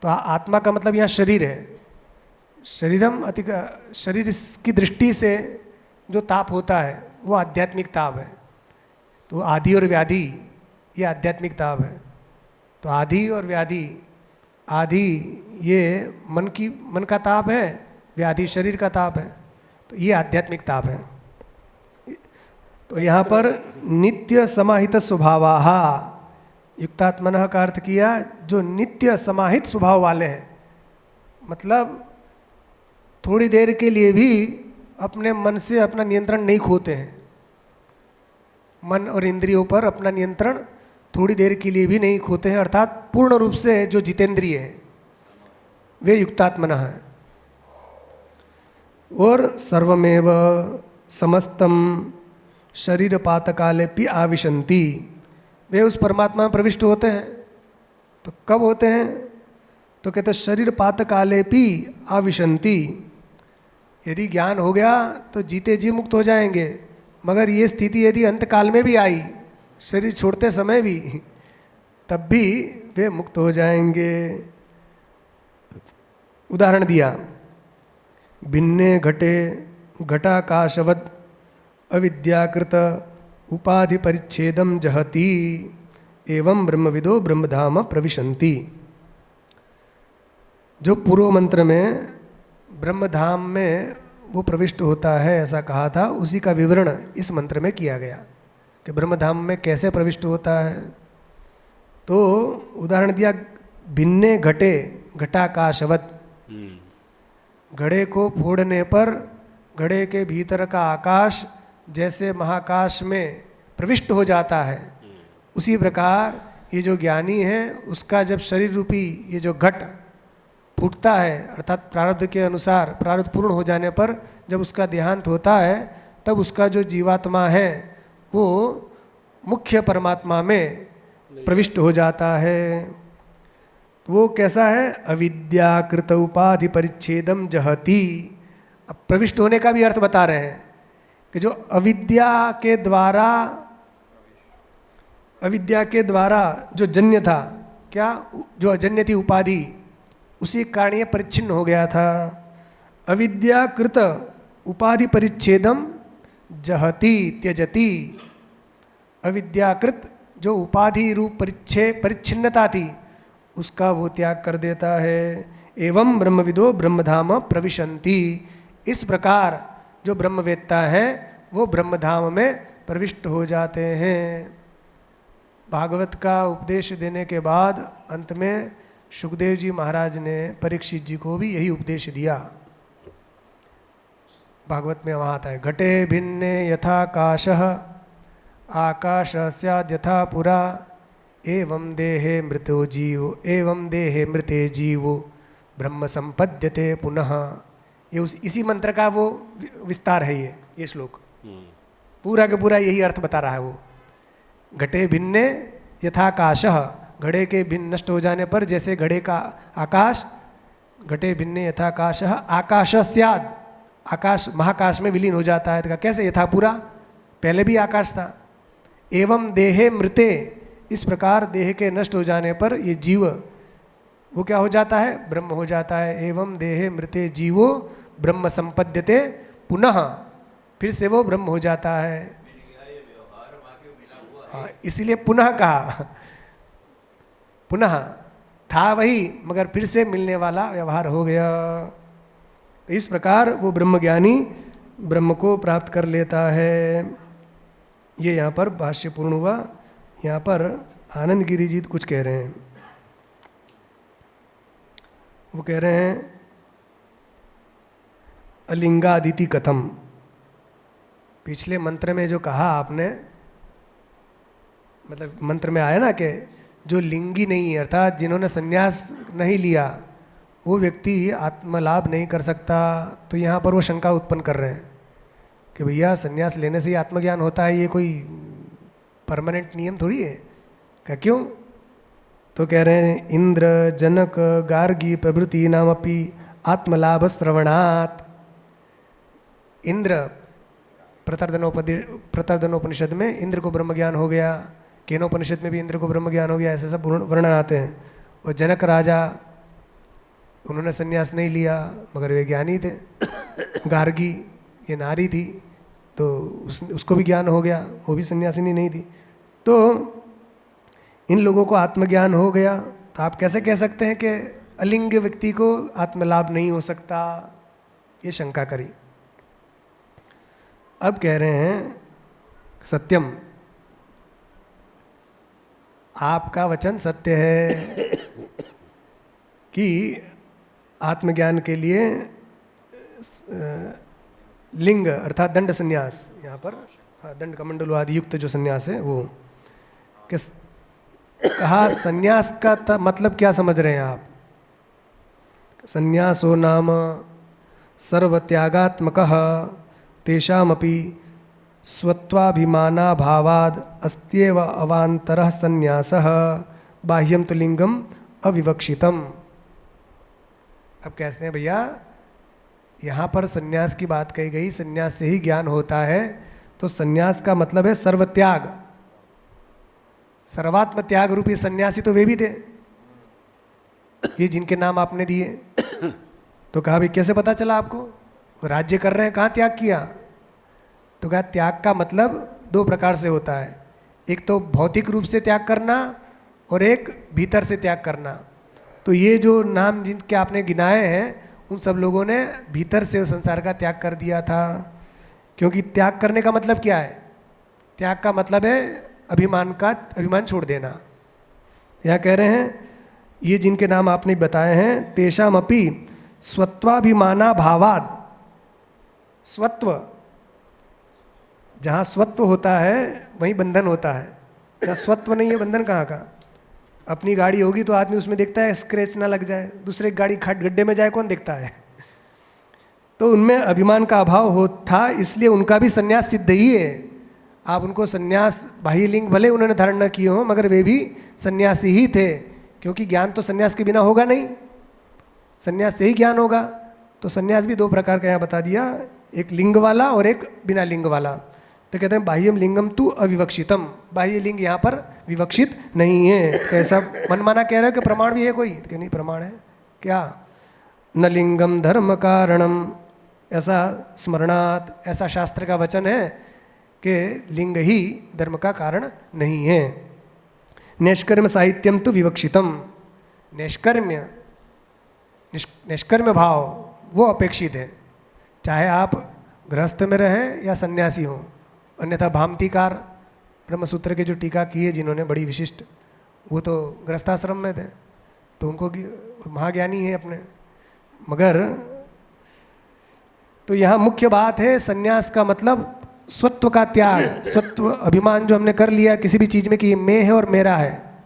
तो आत्मा का मतलब यहाँ शरीर है, शरीर की दृष्टि से जो ताप होता है वो आध्यात्मिक ताप है। तो आदि और व्याधि ये आध्यात्मिक ताप है। तो आदि और व्याधि, आदि ये मन का ताप है, व्याधि शरीर का ताप है, तो ये आध्यात्मिक ताप है। तो यहाँ पर नित्य समाहित स्वभावाः, युक्तात्मनः का अर्थ किया जो नित्य समाहित स्वभाव वाले हैं, मतलब थोड़ी देर के लिए भी अपने मन से अपना नियंत्रण नहीं खोते हैं। मन और इंद्रियों पर अपना नियंत्रण थोड़ी देर के लिए भी नहीं खोते हैं, अर्थात पूर्ण रूप से जो जितेंद्रिय हैं वे युक्तात्मनः हैं। और सर्वमेव समस्तम शरीर पातकालेपि आविशन्ति, वे उस परमात्मा में प्रविष्ट होते हैं। तो कब होते हैं? तो कहते हैं शरीर पातकालेपि आविशन्ति। यदि ज्ञान हो गया तो जीते जी मुक्त हो जाएंगे, मगर ये स्थिति यदि अंतकाल में भी आई, शरीर छोड़ते समय भी, तब भी वे मुक्त हो जाएंगे। उदाहरण दिया, भिन्ने घटे घटाकाशवद अविद्याकृत उपाधि परिच्छेदम जहति एवं ब्रह्मविदो ब्रह्मधाम प्रविशन्ति। जो पूर्व मंत्र में ब्रह्मधाम में वो प्रविष्ट होता है ऐसा कहा था, उसी का विवरण इस मंत्र में किया गया कि ब्रह्मधाम में कैसे प्रविष्ट होता है। तो उदाहरण दिया, भिन्ने घटे घटाकाशवत, घड़े को फोड़ने पर घड़े के भीतर का आकाश जैसे महाकाश में प्रविष्ट हो जाता है, उसी प्रकार ये जो ज्ञानी है उसका जब शरीर रूपी ये जो घट फूटता है, अर्थात प्रारब्ध के अनुसार प्रारब्ध पूर्ण हो जाने पर जब उसका देहांत होता है, तब उसका जो जीवात्मा है वो मुख्य परमात्मा में प्रविष्ट हो जाता है। वो कैसा है? अविद्याकृत उपाधि परिच्छेदम जहति। अब प्रविष्ट होने का भी अर्थ बता रहे हैं कि जो अविद्या के द्वारा जो जन्य था, क्या जो अजन्य थी उपाधि, उसी कारण ये परिच्छिन्न हो गया था। अविद्याकृत उपाधि परिच्छेदम जहति त्यजति। अविद्याकृत जो उपाधि रूप परिच्छिन्नता थी उसका वो त्याग कर देता है। एवं ब्रह्मविदो ब्रह्मधाम प्रविशन्ति। इस प्रकार जो ब्रह्मवेत्ता हैं वो ब्रह्मधाम में प्रविष्ट हो जाते हैं। भागवत का उपदेश देने के बाद अंत में सुखदेव जी महाराज ने परीक्षित जी को भी यही उपदेश दिया। भागवत में वहाँ आता है, घटे भिन्ने यथाकाशः आकाश स्याद् यथा पुरा एवं देहे मृते जीवो ब्रह्म संपद्यते पुनः। ये इसी मंत्र का वो विस्तार है। ये श्लोक पूरा का पूरा यही अर्थ बता रहा है। वो घटे भिन्ने यथाकाशः, घड़े के भिन्न नष्ट हो जाने पर जैसे घड़े का आकाश, घटे भिन्ने यथाकाशः आकाश स्याद्, आकाश महाकाश में विलीन हो जाता है। तो कैसे? यथा पूरा, पहले भी आकाश था। एवं देहे मृते, इस प्रकार देह के नष्ट हो जाने पर ये जीव वो क्या हो जाता है? ब्रह्म हो जाता है। एवं देहे मृते जीवो ब्रह्म संपद्यते पुनः, फिर से वो ब्रह्म हो जाता है। हाँ, इसीलिए पुनः कहा। पुनः था वही मगर फिर से मिलने वाला व्यवहार हो गया। इस प्रकार वो ब्रह्मज्ञानी ब्रह्म को प्राप्त कर लेता है। ये यहाँ पर भाष्य पूर्ण हुआ। यहाँ पर आनंद गिरी जी कुछ कह रहे हैं। वो कह रहे हैं अलिंगादिति कथम। पिछले मंत्र में जो कहा आपने, मतलब मंत्र में आया ना कि जो लिंगी नहीं है, अर्थात जिन्होंने संन्यास नहीं लिया, वो व्यक्ति आत्मलाभ नहीं कर सकता। तो यहाँ पर वो शंका उत्पन्न कर रहे हैं कि भैया संन्यास लेने से ही आत्मज्ञान होता है, ये कोई परमानेंट नियम थोड़ी है। क्या क्यों? तो कह रहे हैं इंद्र जनक गार्गी प्रभृति नामपि आत्मलाभ श्रवणात्। इंद्र प्रतर्दनोपनिषद में इंद्र को ब्रह्मज्ञान हो गया, केनोपनिषद में भी इंद्र को ब्रह्मज्ञान हो गया, ऐसे सब वर्णन आते हैं। और जनक राजा, उन्होंने संन्यास नहीं लिया मगर वे ज्ञानी थे। गार्गी ये नारी थी तो उसको भी ज्ञान हो गया, वो भी सन्यासिनी नहीं थी। तो इन लोगों को आत्मज्ञान हो गया। तो आप कैसे कह सकते हैं कि अलिंग व्यक्ति को आत्मलाभ नहीं हो सकता? ये शंका करी। अब कह रहे हैं सत्यम, आपका वचन सत्य है कि आत्मज्ञान के लिए लिंग अर्थात दंड संन्यास, यहाँ पर दंड कमंडल आदि युक्त जो संन्यास है वो कहा। संन्यास का मतलब क्या समझ रहे हैं आप? संन्यासो नाम सर्वत्यागात्मकः तेषामपि स्वत्वाभिमानाभावाद् अस्त्येव अवान्तरः संन्यासः बाह्यं तु लिंगम अविवक्षितम। अब कहते हैं भैया यहाँ पर संन्यास की बात कही गई, संन्यास से ही ज्ञान होता है। तो संन्यास का मतलब है सर्वत्याग, सर्वात्म त्याग रूपी सन्यासी तो वे भी थे, ये जिनके नाम आपने दिए। तो कहा भाई कैसे पता चला आपको? वो राज्य कर रहे हैं, कहाँ त्याग किया? तो कहा त्याग का मतलब दो प्रकार से होता है, एक तो भौतिक रूप से त्याग करना और एक भीतर से त्याग करना। तो ये जो नाम जिनके आपने गिनाए हैं उन सब लोगों ने भीतर से संसार का त्याग कर दिया था। क्योंकि त्याग करने का मतलब क्या है? त्याग का मतलब है अभिमान छोड़ देना। यहाँ कह रहे हैं ये जिनके नाम आपने बताए हैं, तेषामपि स्वत्वाभिमाना भावाद, स्वत्व, जहाँ स्वत्व होता है वहीं बंधन होता है, जहाँ स्वत्व नहीं है बंधन कहाँ का। अपनी गाड़ी होगी तो आदमी उसमें देखता है स्क्रैच ना लग जाए, दूसरे की गाड़ी गड्ढे में जाए कौन देखता है। तो उनमें अभिमान का अभाव हो था, इसलिए उनका भी संन्यास सिद्ध ही है। आप उनको संन्यास, बाह्य लिंग भले उन्होंने धारण न किए हों मगर वे भी सन्यासी ही थे, क्योंकि ज्ञान तो संन्यास के बिना होगा नहीं, संन्यास से ही ज्ञान होगा। तो संन्यास भी दो प्रकार का यहाँ बता दिया, एक लिंग वाला और एक बिना लिंग वाला। तो कहते हैं बाह्यम लिंगम तु अविवक्षितम, बाह्य लिंग यहाँ पर विवक्षित नहीं है। तो ऐसा मनमाना कह रहे हो कि प्रमाण भी है कोई, कि नहीं प्रमाण है क्या। न लिंगम धर्म कारणम, ऐसा स्मरणात, ऐसा शास्त्र का वचन है कि लिंग ही धर्म का कारण नहीं है। नैष्कर्म साहित्यम तो विवक्षितम, नैष्कर्म्य, निष्कर्म भाव वो अपेक्षित है, चाहे आप गृहस्थ में रहें या सन्यासी हों। अन्यथा भामतीकार ब्रह्मसूत्र के जो टीका की है जिन्होंने बड़ी विशिष्ट, वो तो गृहस्थाश्रम में थे, तो उनको महाज्ञानी है अपने। मगर तो यहाँ मुख्य बात है सन्यास का मतलब स्वत्व का त्याग, स्वत्व अभिमान जो हमने कर लिया किसी भी चीज़ में कि ये मैं है और मेरा है,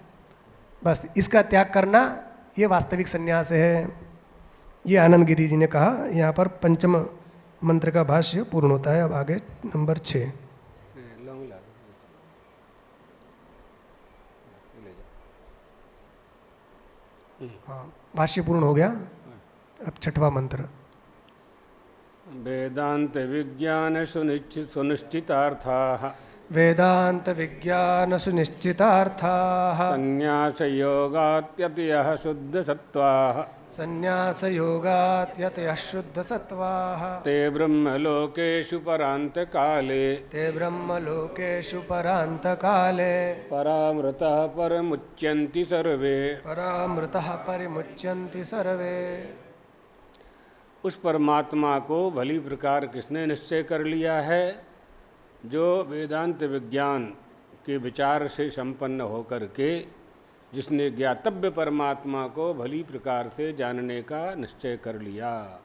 बस इसका त्याग करना, ये वास्तविक सन्यास है। ये आनंद गिरि जी ने कहा। यहाँ पर पंचम मंत्र का भाष्य पूर्ण होता है। अब आगे नंबर 6। हाँ, भाष्य पूर्ण हो गया। अब छठवां मंत्र। वेदांत विज्ञान सुनिश्चितार्थाः, वेदांत विज्ञान सुनिश्चितार्थाः, संन्यास योगात्यतयः शुद्ध सत्वाः, संन्यास योगात् यतयः शुद्ध सत्वाः, ते ब्रह्मलोकेषु परांत काले, ते ब्रह्मलोकेषु परांत काले, परामृतः परमुच्यन्ति सर्वे। परामृतः परिमुच्यन्ति सर्वे। उस परमात्मा को भली प्रकार किसने निश्चय कर लिया है, जो वेदांत विज्ञान के विचार से संपन्न होकर के, जिसने ज्ञातव्य परमात्मा को भली प्रकार से जानने का निश्चय कर लिया।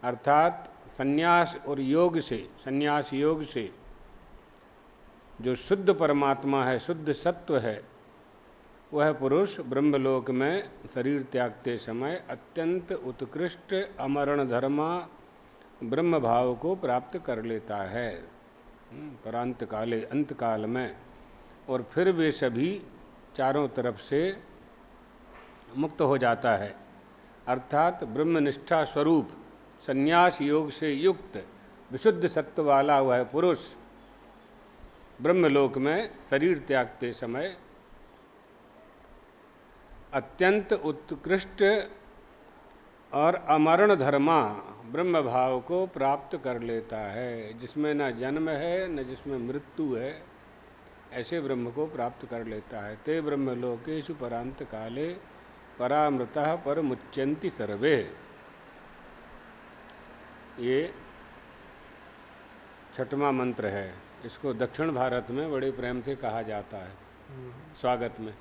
अर्थात संन्यास और योग से, संन्यास योग से जो शुद्ध परमात्मा है, शुद्ध सत्व है, वह पुरुष ब्रह्मलोक में शरीर त्यागते समय अत्यंत उत्कृष्ट अमरण धर्मा ब्रह्म भाव को प्राप्त कर लेता है परांत काले, अंत काल में। और फिर वे सभी चारों तरफ से मुक्त हो जाता है। अर्थात ब्रह्मनिष्ठा स्वरूप संन्यास योग से युक्त विशुद्ध सत्व वाला वह पुरुष ब्रह्मलोक में शरीर त्यागते समय अत्यंत उत्कृष्ट और अमरण धर्मा ब्रह्म भाव को प्राप्त कर लेता है, जिसमें न जन्म है न जिसमें मृत्यु है, ऐसे ब्रह्म को प्राप्त कर लेता है। ते ब्रह्मलोकेषु परांत काले परामृतः परमुच्यन्ति सर्वे। ये छठवां मंत्र है। इसको दक्षिण भारत में बड़े प्रेम से कहा जाता है, स्वागत में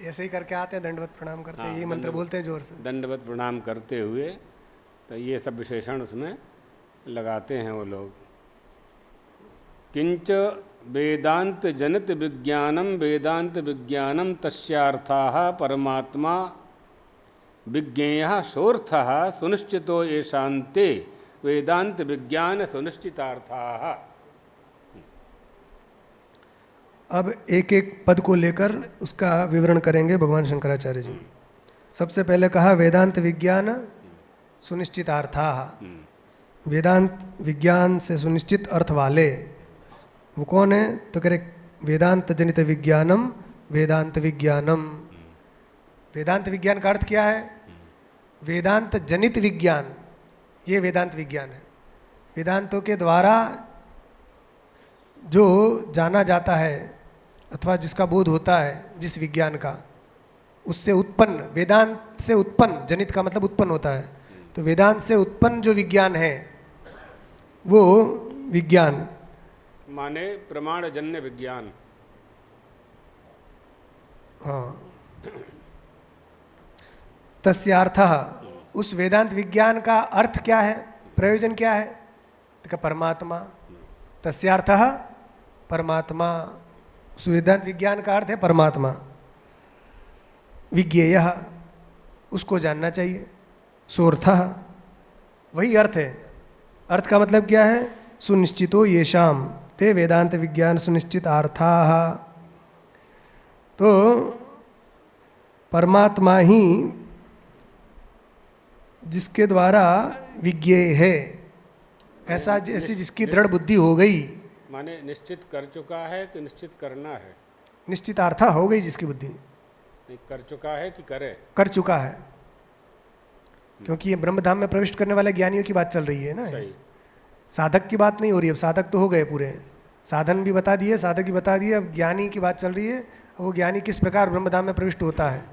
ऐसे ही करके आते हैं, दंडवत प्रणाम करते हैं, ये मंत्र बोलते हैं जोर से, दंडवत प्रणाम करते हुए। तो ये सब विशेषण उसमें लगाते हैं वो लोग। किंच वेदांत जनित विज्ञानम वेदांत विज्ञानम तस्यार्थाः परमात्मा विज्ञेयः सोर्थः सुनिश्चितो येषान्ते वेदांत विज्ञान सुनिश्चितार्थाः। अब एक एक पद को लेकर उसका विवरण करेंगे भगवान शंकराचार्य जी। सबसे पहले कहा वेदांत विज्ञान सुनिश्चितार्थाः, वेदांत विज्ञान से सुनिश्चित अर्थ वाले वो कौन है, तो कह रहे वेदांत जनित विज्ञानम वेदांत विज्ञानम। वेदांत विज्ञान का अर्थ क्या है, वेदांत जनित विज्ञान, ये वेदांत विज्ञान है। वेदांतों के द्वारा जो जाना जाता है अथवा जिसका बोध होता है, जिस विज्ञान का, उससे उत्पन्न, वेदांत से उत्पन्न, जनित का मतलब उत्पन्न होता है, तो वेदांत से उत्पन्न जो विज्ञान है वो विज्ञान माने प्रमाणजन्य विज्ञान। हाँ, तस्यार्थः, उस वेदांत विज्ञान का अर्थ क्या है, प्रयोजन क्या है, तो परमात्मा, तस्यार्थः परमात्मा, वेदांत विज्ञान का अर्थ है परमात्मा। विज्ञेयः, उसको जानना चाहिए। सोर्थः, वही अर्थ है। अर्थ का मतलब क्या है? सुनिश्चितो येषाम ते वेदांत विज्ञान सुनिश्चितार्थाः। तो परमात्मा ही जिसके द्वारा विज्ञेय है, ऐसा जैसी जिसकी दृढ़ बुद्धि हो गई, माने निश्चित कर चुका है कि निश्चित करना है? निश्चितार्था हो गई जिसकी बुद्धि। नहीं, कर चुका है कि करे? कर चुका है, क्योंकि ये ब्रह्मधाम में प्रविष्ट करने वाले ज्ञानियों की बात चल रही है ना। सही। साधक की बात नहीं हो रही। अब साधक तो हो गए पूरे, साधन भी बता दिए, साधक भी बता दिए, अब ज्ञानी की बात चल रही है। वो ज्ञानी किस प्रकार ब्रह्मधाम में प्रविष्ट होता है,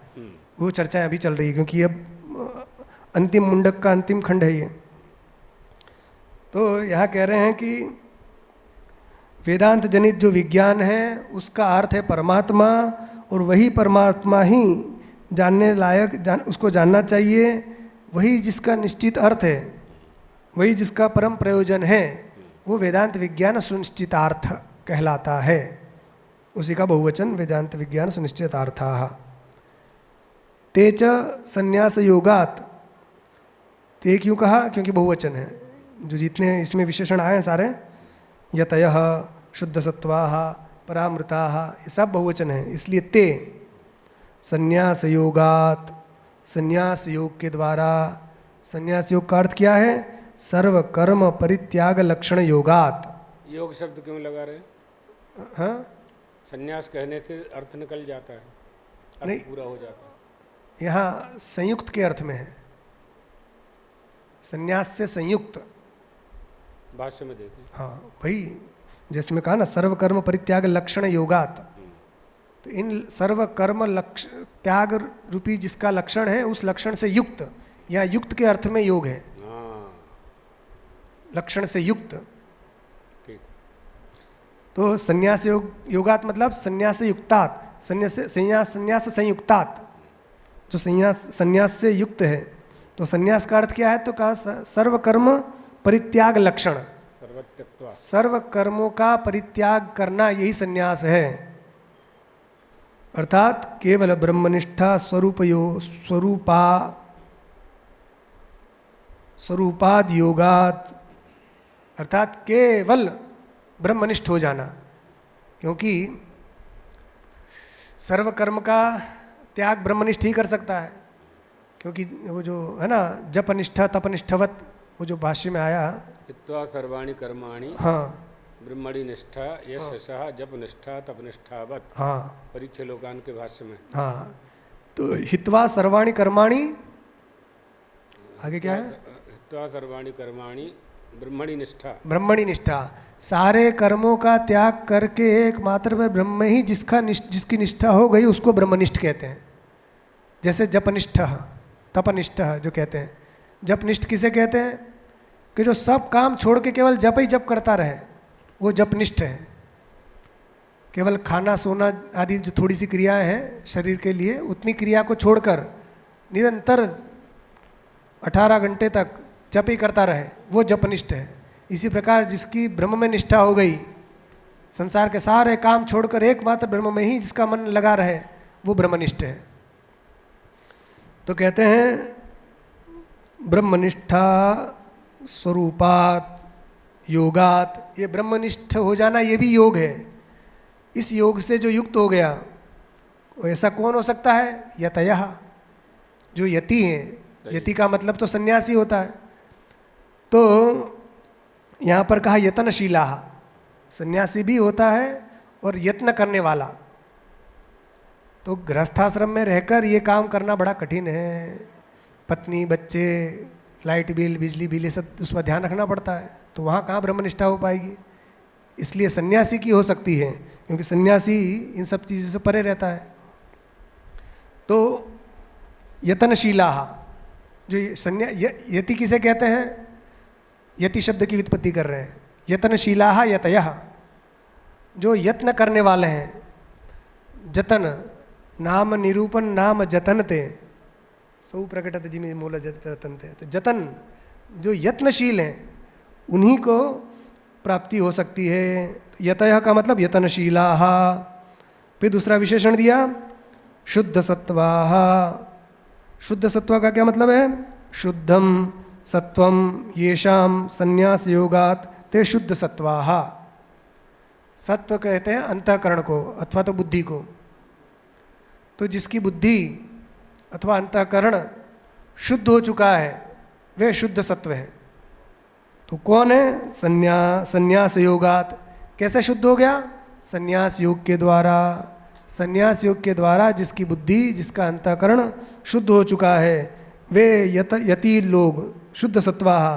वो चर्चाएं अभी चल रही है, क्योंकि अब अंतिम मुंडक का अंतिम खंड है ये। तो यहाँ कह रहे हैं कि वेदांत जनित जो विज्ञान है उसका अर्थ है परमात्मा, और वही परमात्मा ही जानने लायक, उसको जानना चाहिए। वही जिसका निश्चित अर्थ है, वही जिसका परम प्रयोजन है, वो वेदांत विज्ञान सुनिश्चितार्थ कहलाता है। उसी का बहुवचन वेदांत विज्ञान सुनिश्चितार्थाः। ते च संन्यास योगात, ते क्यों कहा? क्योंकि बहुवचन है। जो जितने इसमें विशेषण आए हैं सारे, यतयः, शुद्ध सत्वाः, परामृताः, ये सब बहुवचन है, इसलिए ते। संन्यास योगात, संन्यास योग के द्वारा। संन्यास योग का अर्थ क्या है? सर्व कर्म परित्याग लक्षण योगात। योग शब्द क्यों लगा रहे? हाँ, संन्यास कहने से अर्थ निकल जाता है, अर्थ नहीं, पूरा हो जाता है। यहाँ संयुक्त के अर्थ में है, संन्यास से संयुक्त। भाष्य में देखें। हाँ भाई, जिसमें कहा ना सर्व कर्म परित्याग लक्षण योगात, तो इन सर्व कर्म लक्ष्य त्याग रूपी जिसका लक्षण है, उस लक्षण से युक्त, या युक्त के अर्थ में योग है। लक्षण से युक्त। ठीक। तो संन्यास योगात मतलब संन्यास से युक्तात, संन्यास संयुक्तात, जो संन्यास से युक्त है। तो संन्यास का अर्थ क्या है? तो कहा सर्व कर्म परित्याग लक्षण, सर्व कर्मों का परित्याग करना, यही संन्यास है। अर्थात केवल ब्रह्मनिष्ठा स्वरूपाद योगात, अर्थात केवल ब्रह्मनिष्ठ हो जाना। क्योंकि सर्व कर्म का त्याग ब्रह्मनिष्ठ ही कर सकता है। क्योंकि वो जो है ना, जपनिष्ठा तपनिष्ठवत, वो जो भाष्य में आया, हित्वा सर्वाणि कर्माणि, हाँ, ब्रह्मणि निष्ठा यशः जपनिष्ठा तपनिष्ठावत, हाँ, परीक्षा लोकान के भाष्य में। हाँ। तो हित्वा सर्वाणि कर्माणि, आगे क्या है? हित्वा सर्वाणि कर्माणि ब्रह्मणि निष्ठा, ब्रह्मणि निष्ठा, सारे कर्मों का त्याग करके एकमात्र में ब्रह्म ही जिसकी निष्ठा हो गई, उसको ब्रह्मनिष्ठ कहते हैं। जैसे जपनिष्ठ तपनिष्ठ जो कहते हैं। जपनिष्ठ किसे कहते हैं? कि जो सब काम छोड़ के केवल जप ही जप करता रहे, वो जपनिष्ठ है। केवल खाना सोना आदि जो थोड़ी सी क्रियाएं हैं शरीर के लिए, उतनी क्रिया को छोड़कर निरंतर 18 घंटे तक जप ही करता रहे, वो जपनिष्ठ है। इसी प्रकार जिसकी ब्रह्म में निष्ठा हो गई, संसार के सारे काम छोड़कर एकमात्र ब्रह्म में ही जिसका मन लगा रहे, वो ब्रह्मनिष्ठ है। तो कहते हैं ब्रह्मनिष्ठा स्वरूपात योगात, ये ब्रह्मनिष्ठ हो जाना ये भी योग है। इस योग से जो युक्त हो गया, वो ऐसा कौन हो सकता है? यतयः, जो यति हैं। यति का मतलब तो सन्यासी होता है। तो यहाँ पर कहा यतनशीला, सन्यासी भी होता है और यत्न करने वाला। तो गृहस्थाश्रम में रहकर ये काम करना बड़ा कठिन है। पत्नी, बच्चे, लाइट बिल, बिजली बिल, ये सब उस पर ध्यान रखना पड़ता है। तो वहाँ कहाँ ब्रह्मनिष्ठा हो पाएगी? इसलिए सन्यासी की हो सकती है, क्योंकि सन्यासी इन सब चीज़ों से परे रहता है। तो यतनशीला, जो यति किसे कहते हैं? यति शब्द की व्युत्पत्ति कर रहे हैं। यतनशीला यतयः, जो यत्न करने वाले हैं। जतन नाम निरूपण नाम जतनते सौ प्रकटत जिमे मूल जतनते। तो जतन, जो यत्नशील हैं, उन्हीं को प्राप्ति हो सकती है। यतयः का मतलब यतनशीलाः। फिर दूसरा विशेषण दिया शुद्ध सत्वाः। शुद्ध सत्व का क्या मतलब है? शुद्धम सत्वम येषाम संन्यास योगात ते शुद्ध सत्वाः। सत्व कहते हैं अंतःकरण को अथवा तो बुद्धि को। तो जिसकी बुद्धि अथवा अंतःकरण शुद्ध हो चुका है वे शुद्ध सत्व है। तो कौन है? संन्यास योगात। कैसे शुद्ध हो गया? संन्यास योग के द्वारा। संन्यास योग के द्वारा जिसकी बुद्धि, जिसका अंतःकरण शुद्ध हो चुका है वे यति लोग शुद्ध सत्वाः,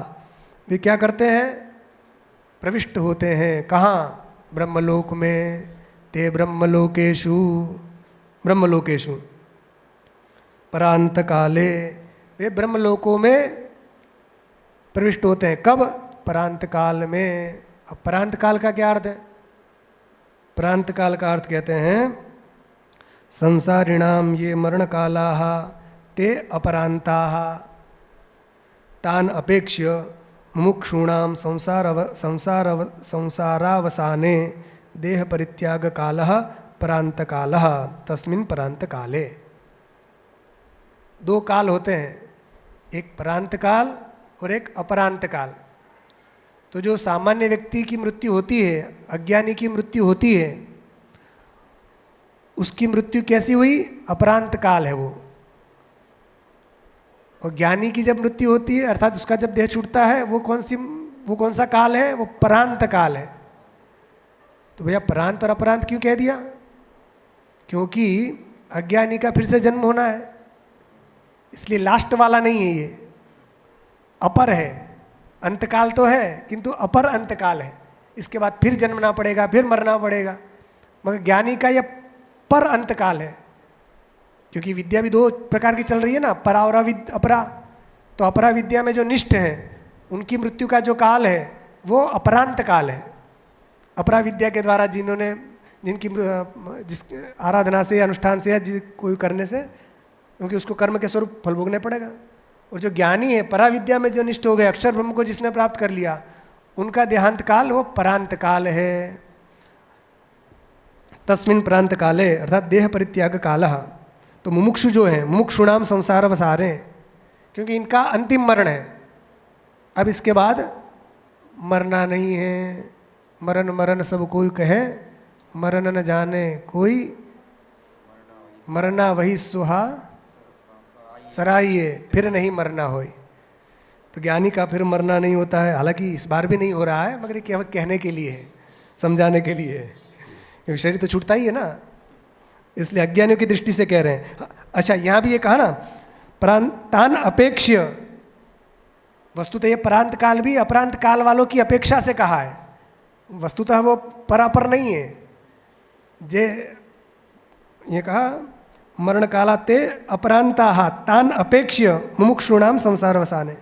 वे क्या करते हैं? प्रविष्ट होते हैं। कहाँ? ब्रह्मलोक में। ते ब्रह्मलोकेषु, ब्रह्मलोकेषु परांत काले, वे ब्रह्मलोकों में प्रविष्ट होते हैं। कब? परांत काल में। अब परांत काल का क्या अर्थ है? परांत काल का अर्थ कहते हैं संसारिणाम ये मरण कालाः ते अपरांताः तान अपेक्ष्य मुमुक्षूणाम संसारावसाने देह परित्याग कालः परांत कालः तस्मिन् परांत काले। दो काल होते हैं, एक परांत काल और एक अपरांत काल। तो जो सामान्य व्यक्ति की मृत्यु होती है, अज्ञानी की मृत्यु होती है, उसकी मृत्यु कैसी हुई? अपरांत काल है वो। और ज्ञानी की जब मृत्यु होती है अर्थात उसका जब देह छूटता है वो कौन सा काल है? वो परांत काल है। तो भैया परांत और अपरांत क्यों कह दिया? क्योंकि अज्ञानी का फिर से जन्म होना है, इसलिए लास्ट वाला नहीं है ये, अपर है। अंतकाल तो है किंतु अपर अंतकाल है। इसके बाद फिर जन्मना पड़ेगा, फिर मरना पड़ेगा। मगर ज्ञानी का यह पर अंतकाल है। क्योंकि विद्या भी दो प्रकार की चल रही है ना, परा और अपरा। तो अपरा विद्या में जो निष्ठ हैं उनकी मृत्यु का जो काल है वो अपरांत काल है। अपरा विद्या के द्वारा जिनकी जिस आराधना से, अनुष्ठान से या कोई करने से, क्योंकि उसको कर्म के स्वरूप फल भोगने पड़ेगा। और जो ज्ञानी है, परा विद्या में जो निष्ठ हो गए, अक्षर ब्रह्म को जिसने प्राप्त कर लिया, उनका देहांत काल वो परांत काल है। तस्मिन् परांत काले अर्थात देह परित्याग कालः। तो मुमुक्षु जो है, मुमुक्षुणाम संसार वसारे, क्योंकि इनका अंतिम मरण है। अब इसके बाद मरना नहीं है। मरण मरण सब कोई कहे, मरण न जाने कोई, मरना वही सुहा सराइए, फिर नहीं मरना होई। तो ज्ञानी का फिर मरना नहीं होता है। हालांकि इस बार भी नहीं हो रहा है, मगर ये केवल कहने के लिए है, समझाने के लिए है। क्योंकि शरीर तो छूटता ही है ना, इसलिए अज्ञानियों की दृष्टि से कह रहे हैं। अच्छा, यहाँ भी ये कहा ना प्रांतान अपेक्ष्य, वस्तुतः ये परांत काल भी अपरांत काल वालों की अपेक्षा से कहा है। वस्तुतः वो परापर नहीं है। ये कहा मरण काला ते अपरांताः तान अपेक्ष्य मुमुक्षूणाम संसार वसाने,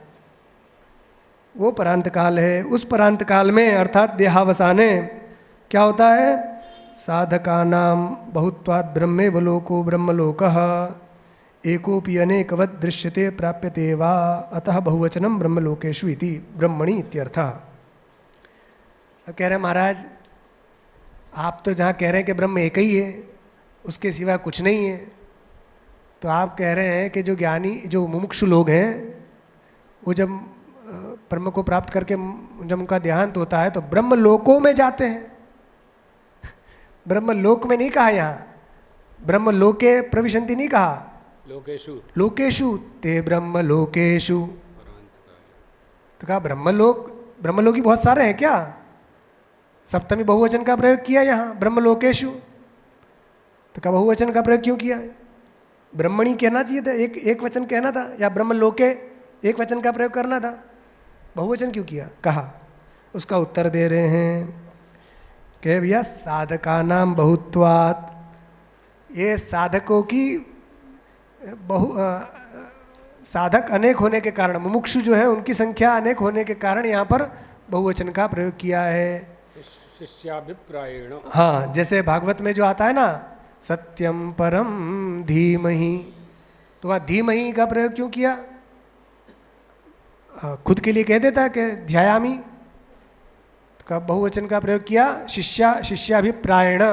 वो परांत काल है। उस परांत काल में अर्थात देहावसाने क्या होता है? साधकानाम बहुत्वात् ब्रह्मेव लोको ब्रह्मलोकः एकोपि अनेकवत् दृश्यते प्राप्यते वा अतः बहुवचनम ब्रह्मलोकेषु इति ब्रह्मणि इत्यर्थः। तो कह रहे महाराज, आप तो जहाँ कह रहे हैं कि ब्रह्म एक ही है, उसके सिवा कुछ नहीं है, तो आप कह रहे हैं कि जो ज्ञानी, जो मुमुक्षु लोग हैं, वो जब ब्रह्म को प्राप्त करके जब उनका देहांत होता है तो ब्रह्म लोकों में जाते हैं। ब्रह्म लोक में नहीं कहा, यहाँ ब्रह्म लोके प्रविशन्ति नहीं कहा, लोकेशु लोकेशु ते ब्रह्म लोकेशु। तो कहा ब्रह्मलोक, ब्रह्मलोकी बहुत सारे हैं क्या? सप्तमी बहुवचन का प्रयोग किया यहाँ ब्रह्म लोकेशु। तो कहा बहुवचन का प्रयोग क्यों किया? ब्रह्मणी कहना चाहिए था, एक वचन कहना था, या ब्रह्म लोके एक वचन का प्रयोग करना था। बहुवचन क्यों किया? कहा। उसका उत्तर दे रहे हैं कि भैया साधकानाम बहुत्वात्, ये साधकों की साधक अनेक होने के कारण, मुमुक्षु जो है उनकी संख्या अनेक होने के कारण यहाँ पर बहुवचन का प्रयोग किया है। शिष्याभिप्रायेण। हाँ, जैसे भागवत में जो आता है ना, सत्यम परम धीमहि, तो वहाँ धीमहि का प्रयोग क्यों किया? खुद के लिए कह देता कि ध्यायामी, तो कब बहुवचन का प्रयोग किया? शिष्याभिप्रायण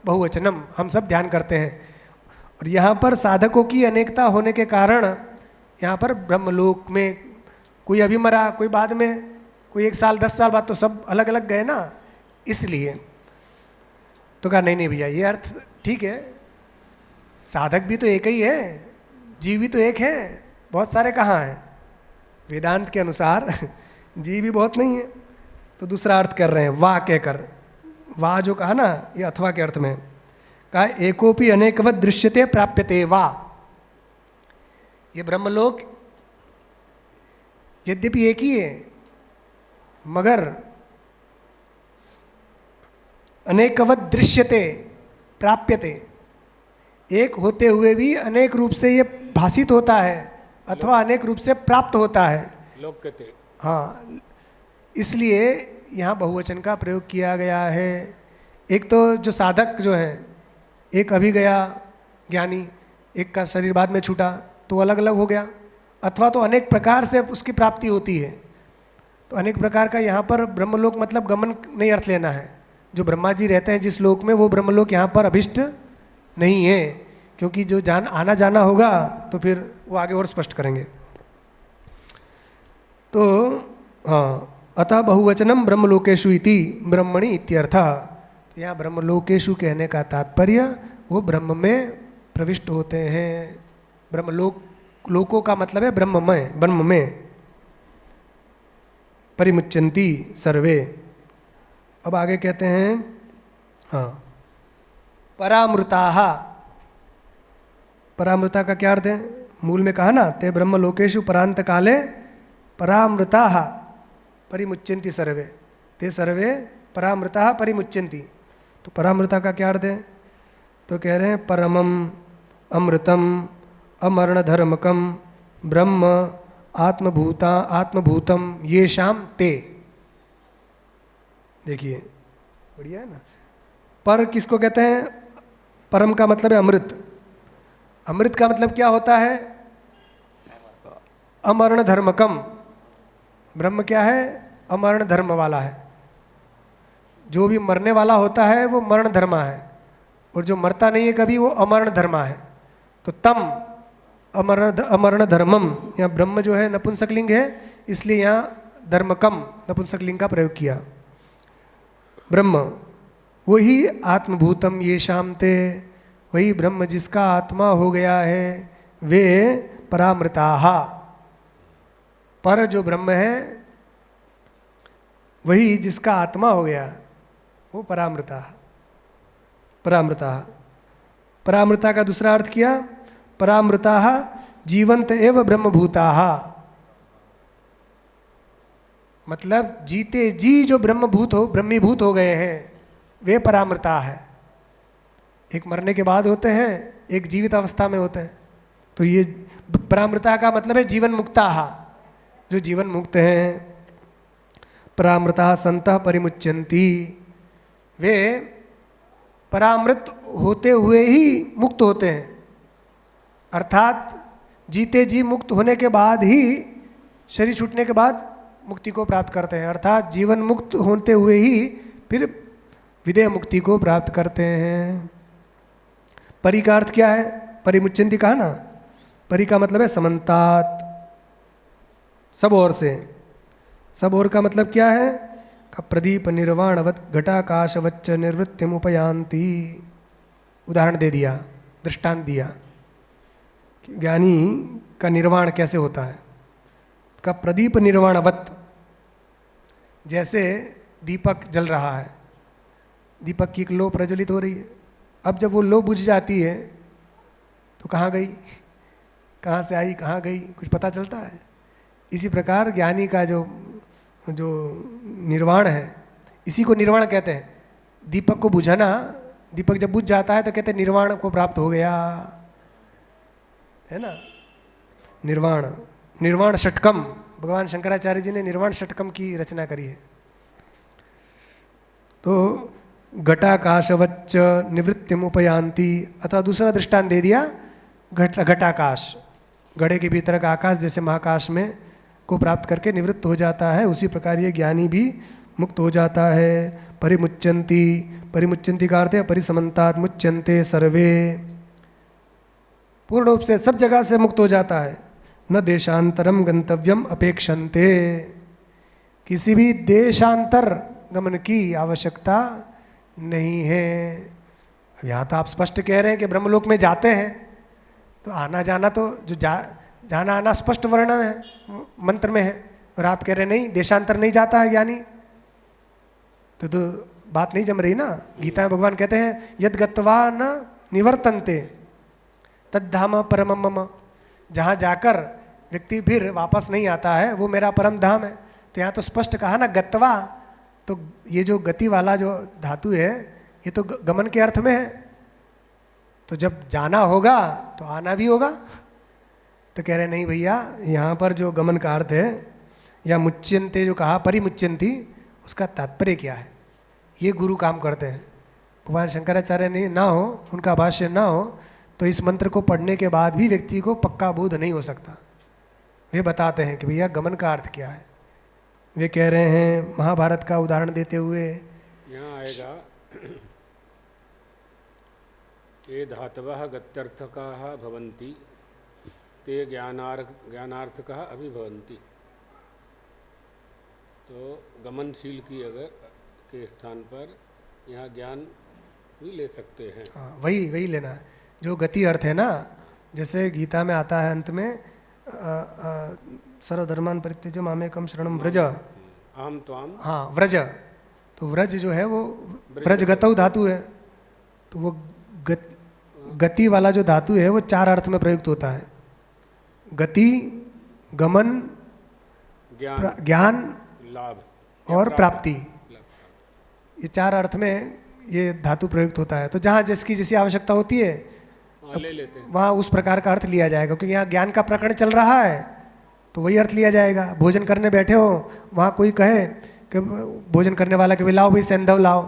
बहुवचनम, हम सब ध्यान करते हैं। और यहाँ पर साधकों की अनेकता होने के कारण यहाँ पर ब्रह्मलोक में कोई अभी मरा, कोई बाद में, कोई 1 साल 10 साल बाद, तो सब अलग अलग गए ना, इसलिए। तो कहा नहीं नहीं भैया, ये अर्थ ठीक है, साधक भी तो एक ही है, जीव भी तो एक है, बहुत सारे कहाँ हैं? वेदांत के अनुसार जीव भी बहुत नहीं है। तो दूसरा अर्थ कर रहे हैं वाह कहकर। वाह जो कहा ना, ये अथवा के अर्थ में कहा, एकोपि अनेकवत दृश्यते प्राप्यते वाह। ये ब्रह्मलोक यद्यपि एक ही है, मगर अनेकवत दृश्यते प्राप्यते, एक होते हुए भी अनेक रूप से ये भाषित होता है अथवा अनेक रूप से प्राप्त होता है। लोक कहते। हाँ, इसलिए यहाँ बहुवचन का प्रयोग किया गया है। एक तो जो साधक जो है, एक अभी गया ज्ञानी, एक का शरीर बाद में छूटा, तो अलग अलग हो गया, अथवा तो अनेक प्रकार से उसकी प्राप्ति होती है। तो अनेक प्रकार का यहाँ पर ब्रह्मलोक मतलब गमन नहीं अर्थ लेना है। जो ब्रह्मा जी रहते हैं जिस लोक में, वो ब्रह्मलोक यहाँ पर अभिष्ट नहीं है, क्योंकि जो आना जाना होगा तो फिर वो आगे और स्पष्ट करेंगे। तो हाँ, अतः बहुवचनम ब्रह्मलोकेशु इति ब्रह्मणि इत्यर्थः। तो यहाँ ब्रह्मलोकेशु कहने का तात्पर्य वो ब्रह्म में प्रविष्ट होते हैं। ब्रह्मलोक, लोकों का मतलब है ब्रह्ममय, ब्रह्म में। परिमुच्यन्ति सर्वे। अब आगे कहते हैं हाँ, परामृताः। परामृता का क्या अर्थ है? मूल में कहा ना, ते ब्रह्मलोकेशु परांत काले परामृताः परिमुच्यन्ति सर्वे, ते सर्वे परामृताः परिमुच्यन्ति। तो परामृता का क्या अर्थ है? तो कह रहे हैं परमम अमृतम अमरणधर्मकम ब्रह्म आत्मभूतम ये शाम ते। देखिए बढ़िया है ना। पर किसको कहते हैं? परम का मतलब है अमृत। अमृत का मतलब क्या होता है? अमरण धर्मकम। ब्रह्म क्या है? अमरण धर्म वाला है। जो भी मरने वाला होता है वो मरण धर्मा है, और जो मरता नहीं है कभी, वो अमरण धर्मा है। तो तम अमरण धर्मम, यहाँ ब्रह्म जो है नपुंसकलिंग है, इसलिए यहाँ धर्मकम नपुंसकलिंग का प्रयोग किया। ब्रह्म वही आत्मभूतम ये शामते, वही ब्रह्म जिसका आत्मा हो गया है, वे परामृताः। पर जो ब्रह्म है वही जिसका आत्मा हो गया, वो परामृता। परामृता का दूसरा अर्थ किया, परामृताः जीवंत एव ब्रह्मभूताः। मतलब जीते जी जो ब्रह्मीभूत हो गए हैं, वे परामृता है। एक मरने के बाद होते हैं, एक जीवित अवस्था में होते हैं। तो ये परामृता का मतलब है जीवन मुक्ताः, जो जीवन मुक्त हैं। परामृता संतः परिमुच्यन्ति, वे परामृत होते हुए ही मुक्त होते हैं। अर्थात जीते जी मुक्त होने के बाद ही, शरीर छूटने के बाद मुक्ति को प्राप्त करते हैं। अर्थात जीवन मुक्त होते हुए ही फिर विदेह मुक्ति को प्राप्त करते हैं। परि का अर्थ क्या है? परिमुच्यन्ति कहा ना, परि का मतलब है समन्तात, सब ओर से। सब ओर का मतलब क्या है? का प्रदीप निर्वाणवत घटाकाशवच्च निर्वृत्तिमुपयान्ति। उदाहरण दे दिया, दृष्टांत दिया, ज्ञानी का निर्वाण कैसे होता है। का प्रदीप निर्वाणवत, जैसे दीपक जल रहा है, दीपक की एक लो प्रज्वलित हो रही है। अब जब वो लो बुझ जाती है तो कहाँ गई, कहाँ से आई, कहाँ गई, कुछ पता चलता है। इसी प्रकार ज्ञानी का जो निर्वाण है, इसी को निर्वाण कहते हैं। दीपक को बुझाना, दीपक जब बुझ जाता है तो कहते हैं निर्वाण को प्राप्त हो गया, है ना। निर्वाण षटकम, भगवान शंकराचार्य जी ने निर्वाण षटकम की रचना करी है। तो घटाकाशवच्च निवृत्तिमुपयान्ति, अथवा दूसरा दृष्टांत दे दिया, घटाकाश, घड़े के भीतर का आकाश जैसे महाकाश में को प्राप्त करके निवृत्त हो जाता है, उसी प्रकार ये ज्ञानी भी मुक्त हो जाता है। परिमुच्यंती, परिमुच्यंती का अर्थ है परिसमन्तात् मुच्यन्ते सर्वे, पूर्ण रूप से सब जगह से मुक्त हो जाता है। न देशांतरम गंतव्यम अपेक्षन्ते, किसी भी देशांतर गमन की आवश्यकता नहीं है। अब यहाँ तो आप स्पष्ट कह रहे हैं कि ब्रह्मलोक में जाते हैं, तो आना जाना तो जो जाना आना स्पष्ट वर्णन है मंत्र में है, और आप कह रहे हैं नहीं देशांतर नहीं जाता है ज्ञानी, तो बात नहीं जम रही ना। गीता में भगवान कहते हैं यद गत्वा न निवर्तन्ते तद्धाम परम मम, जहाँ जाकर व्यक्ति फिर वापस नहीं आता है वो मेरा परम धाम है। तो यहाँ तो स्पष्ट कहा ना गत्वा, तो ये जो गति वाला जो धातु है ये तो गमन के अर्थ में है, तो जब जाना होगा तो आना भी होगा। तो कह रहे नहीं भैया, यहाँ पर जो गमन का अर्थ है या मुच्यन्ते जो कहा परिमुच्यन्ती, उसका तात्पर्य क्या है, ये गुरु काम करते हैं। भगवान शंकराचार्य ने ना हो, उनका भाष्य ना हो, तो इस मंत्र को पढ़ने के बाद भी व्यक्ति को पक्का बोध नहीं हो सकता। वे बताते हैं कि भैया गमन का अर्थ क्या है। वे कह रहे हैं महाभारत का उदाहरण देते हुए, यहाँ आएगा ये धातवः गत्यर्थकाः भवन्ति ते ज्ञानार्थकाः अभिभवन्ति। तो गमनशील की अगर के स्थान पर यहाँ ज्ञान भी ले सकते हैं। हाँ वही लेना है जो गति अर्थ है ना। जैसे गीता में आता है अंत में सर्वधर्मान् परित्यज्य मामेकं शरणं व्रज, अहम त्वाम, हाँ व्रज, तो व्रज जो है वो व्रज गतौ धातु है, तो वो गति वाला जो धातु है वो चार अर्थ में प्रयुक्त होता है। गति, गमन, ज्ञान, लाभ और प्राप्ति, ये चार अर्थ में ये धातु प्रयुक्त होता है। तो जहाँ जिसकी जैसी आवश्यकता होती है ले लेते हैं, वहाँ उस प्रकार का अर्थ लिया जाएगा। क्योंकि यहाँ ज्ञान का प्रकरण चल रहा है तो वही अर्थ लिया जाएगा। भोजन करने बैठे हो, वहाँ कोई कहे कि भोजन करने वाला कि लाओ भाई सैंधव लाओ,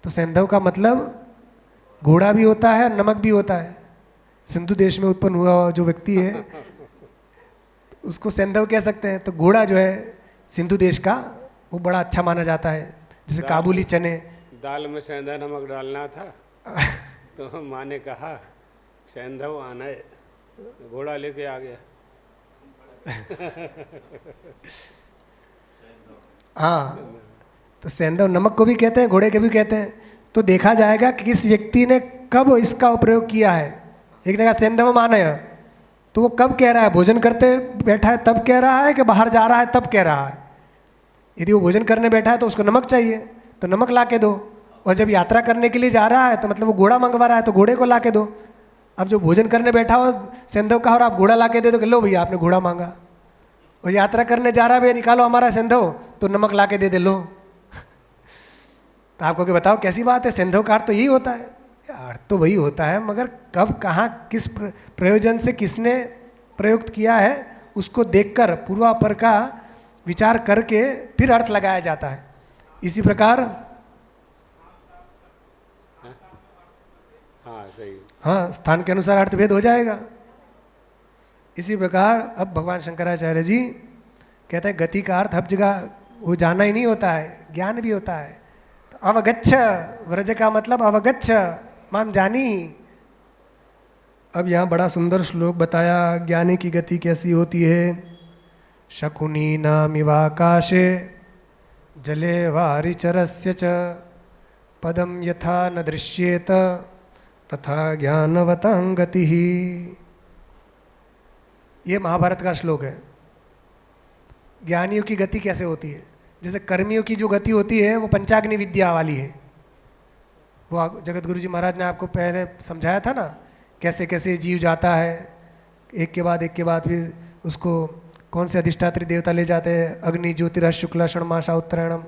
तो सैंधव का मतलब घोड़ा भी होता है, नमक भी होता है। सिंधु देश में उत्पन्न हुआ जो व्यक्ति है उसको सैंधव कह सकते हैं। तो घोड़ा जो है सिंधु देश का वो बड़ा अच्छा माना जाता है। जैसे काबुली चने, दाल में सेंधा नमक डालना था तो माँ ने कहा सैंधव आना है, घोड़ा लेके आ गया। हाँ, तो सैंधव नमक को भी कहते हैं, घोड़े के भी कहते हैं। तो देखा जाएगा कि किस व्यक्ति ने कब इसका उपयोग किया है। एक ने कहा सैंधव मानय, तो वो कब कह रहा है, भोजन करते बैठा है तब कह रहा है कि बाहर जा रहा है तब कह रहा है। यदि वो भोजन करने बैठा है तो उसको नमक चाहिए तो नमक ला के दो, और जब यात्रा करने के लिए जा रहा है तो मतलब वो घोड़ा मंगवा रहा है तो घोड़े को ला के दो। अब जो भोजन करने बैठा हो सैंधव का और आप घोड़ा ला के दे दो कि लो भैया आपने घोड़ा मांगा, और यात्रा करने जा रहा है भैया निकालो हमारा सैंधव, तो नमक ला के दे लो। तो आपको कि बताओ कैसी बात है, सैंधव का अर्थ तो यही होता है। अर्थ तो वही होता है, मगर कब कहाँ किस प्रयोजन से किसने प्रयुक्त किया है उसको देखकर पूर्वापर का विचार करके फिर अर्थ लगाया जाता है। इसी प्रकार हाँ सही, हाँ स्थान के अनुसार अर्थभेद हो जाएगा। इसी प्रकार अब भगवान शंकराचार्य जी कहते हैं गति का अर्थ हर जगह वो जाना ही नहीं होता है, ज्ञान भी होता है। तो अवगच्छ, व्रज का मतलब अवगच्छ, माम जानी। अब यहाँ बड़ा सुंदर श्लोक बताया ज्ञानी की गति कैसी होती है। शकुनी नामिवाकाशे जले वारिचरस्य च पदम यथा न दृश्येत तथा ज्ञानवतां गतिः। ये महाभारत का श्लोक है। ज्ञानियों की गति कैसे होती है, जैसे कर्मियों की जो गति होती है वो पंचाग्नि विद्या वाली है। वो जगत गुरु जी महाराज ने आपको पहले समझाया था ना, कैसे कैसे जीव जाता है एक के बाद फिर उसको कौन से अधिष्ठात्री देवता ले जाते हैं, अग्नि ज्योतिरा शुक्ला षणमासा उत्तरायणम,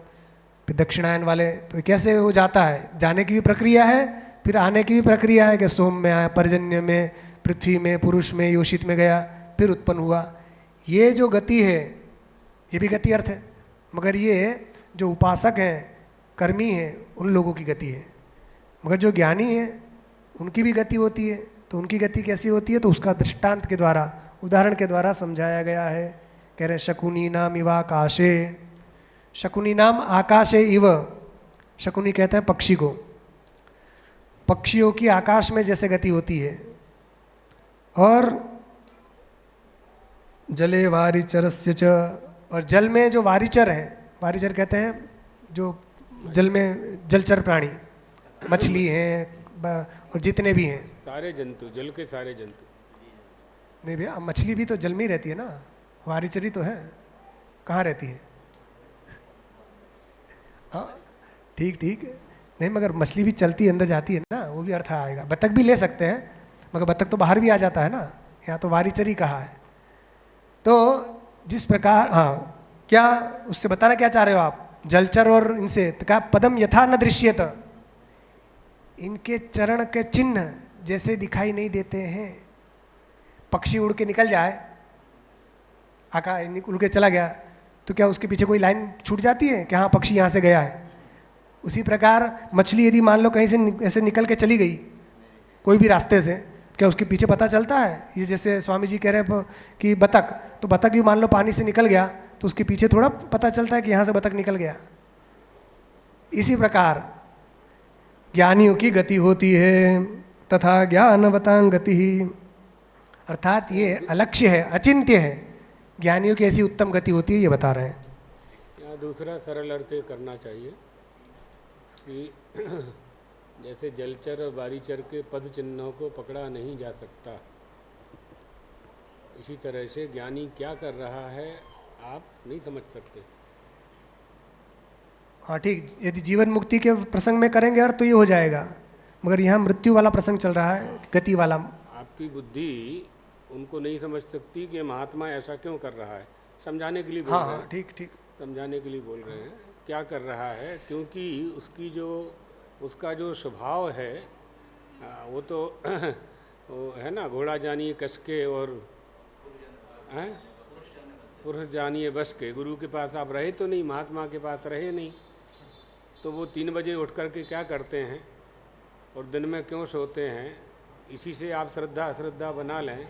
फिर दक्षिणायन वाले। तो कैसे वो जाता है, जाने की भी प्रक्रिया है, फिर आने की भी प्रक्रिया है कि सोम में आया, पर्जन्य में, पृथ्वी में, पुरुष में, योषित में गया, फिर उत्पन्न हुआ। ये जो गति है ये भी गति अर्थ है, मगर ये जो उपासक हैं, कर्मी हैं, उन लोगों की गति है। मगर जो ज्ञानी है उनकी भी गति होती है। तो उनकी गति कैसी होती है, तो उसका दृष्टांत के द्वारा, उदाहरण के द्वारा समझाया गया है। कह रहे शकुनी नाम इवाकाशे, शकुनी नाम आकाशे इव, शकुनी कहते हैं पक्षी को, पक्षियों की आकाश में जैसे गति होती है। और जले वारिचरस्य च, और जल में जो वारिचर हैं, वारिचर कहते हैं जो जल में जलचर प्राणी, मछली हैं और जितने भी हैं, सारे जंतु, जल के सारे जंतु। नहीं भैया, मछली भी तो जल में ही रहती है ना, वारिचरी तो है, कहाँ रहती है? हाँ ठीक ठीक, नहीं मगर मछली भी चलती है, अंदर जाती है ना, वो भी अर्थ आएगा। बतख भी ले सकते हैं, मगर बतख तो बाहर भी आ जाता है ना, यहाँ तो वारिचरी कहा है। तो जिस प्रकार, हाँ क्या उससे बताना क्या चाह रहे हो आप? जलचर और इनसे तो क्या पदम यथा न दृश्यत, इनके चरण के चिन्ह जैसे दिखाई नहीं देते हैं। पक्षी उड़ के निकल जाए, उड़ के चला गया, तो क्या उसके पीछे कोई लाइन छूट जाती है कि हाँ पक्षी यहाँ से गया है? उसी प्रकार मछली यदि मान लो कहीं से ऐसे निकल के चली गई कोई भी रास्ते से, क्या उसके पीछे पता चलता है? ये जैसे स्वामी जी कह रहे हैं कि बतख, तो बतख भी मान लो पानी से निकल गया तो उसके पीछे थोड़ा पता चलता है कि यहाँ से बतख निकल गया। इसी प्रकार ज्ञानियों की गति होती है, तथा ज्ञानवतां गति ही, अर्थात ये अलक्ष्य है, अचिंत्य है, ज्ञानियों की ऐसी उत्तम गति होती है, ये बता रहे हैं। यहाँ दूसरा सरल अर्थ ये करना चाहिए कि जैसे जलचर और वारिचर के पद चिन्हों को पकड़ा नहीं जा सकता, इसी तरह से ज्ञानी क्या कर रहा है आप नहीं समझ सकते। हाँ ठीक, यदि जीवन मुक्ति के प्रसंग में करेंगे अर्थ तो ये हो जाएगा, मगर यहाँ मृत्यु वाला प्रसंग चल रहा है, गति वाला। आपकी बुद्धि उनको नहीं समझ सकती कि महात्मा ऐसा क्यों कर रहा है, समझाने के लिए बोल रहे हैं। ठीक ठीक, समझाने के लिए बोल रहे हैं क्या कर रहा है, क्योंकि उसका जो स्वभाव है वो तो वो है ना, घोड़ा जानिए कस के और पुरुष जानिए बस के। गुरु के पास आप रहे तो नहीं, महात्मा के पास रहे नहीं, तो वो 3 बजे उठ कर के क्या करते हैं और दिन में क्यों सोते हैं, इसी से आप श्रद्धा अश्रद्धा बना लें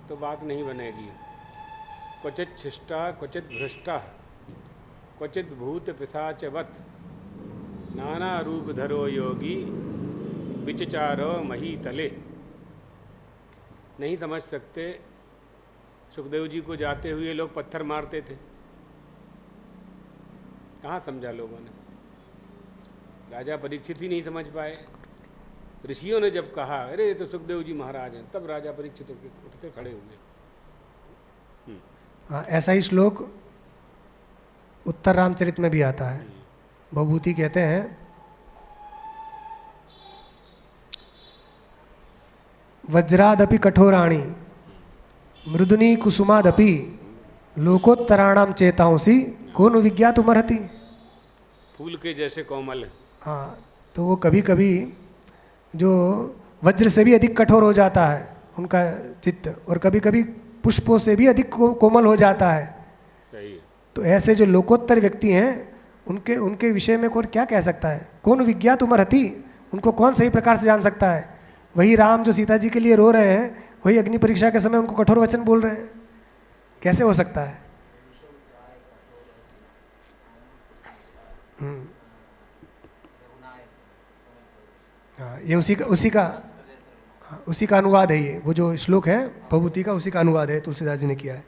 तो बात नहीं बनेगी। क्वचित शिष्टा क्वचित भ्रष्टा क्वचित भूत पिशाचवत नाना रूप धरो योगी विचचारो मही तले। नहीं समझ सकते। सुखदेव जी को जाते हुए लोग पत्थर मारते थे, कहाँ समझा लोगों ने? राजा परीक्षित ही नहीं समझ पाए। ऋषियों ने जब कहा अरे ये तो सुखदेव जी महाराज हैं, तब राजा परीक्षित उठ के खड़े हुए। हाँ, ऐसा ही श्लोक उत्तर रामचरित में भी आता है। भवभूति कहते हैं वज्रादपि कठोराणी मृदुनी कुसुमादपि लोकोत्तराणाम चेतांसी कौन विज्ञातुमर्हति। फूल के जैसे कोमल। हाँ, तो वो कभी कभी जो वज्र से भी अधिक कठोर हो जाता है उनका चित्त, और कभी कभी पुष्पों से भी अधिक कोमल हो जाता है। सही है। तो ऐसे जो लोकोत्तर व्यक्ति हैं उनके विषय में कौन क्या कह सकता है? कौन विज्ञातुमर्हति, उनको कौन सही प्रकार से जान सकता है? वही राम जो सीता जी के लिए रो रहे हैं, वही अग्नि परीक्षा के समय उनको कठोर वचन बोल रहे हैं, कैसे हो सकता है? हाँ, ये उसी का अनुवाद है। ये वो जो श्लोक है भवभूति का, उसी का अनुवाद है, तुलसीदास जी ने किया है।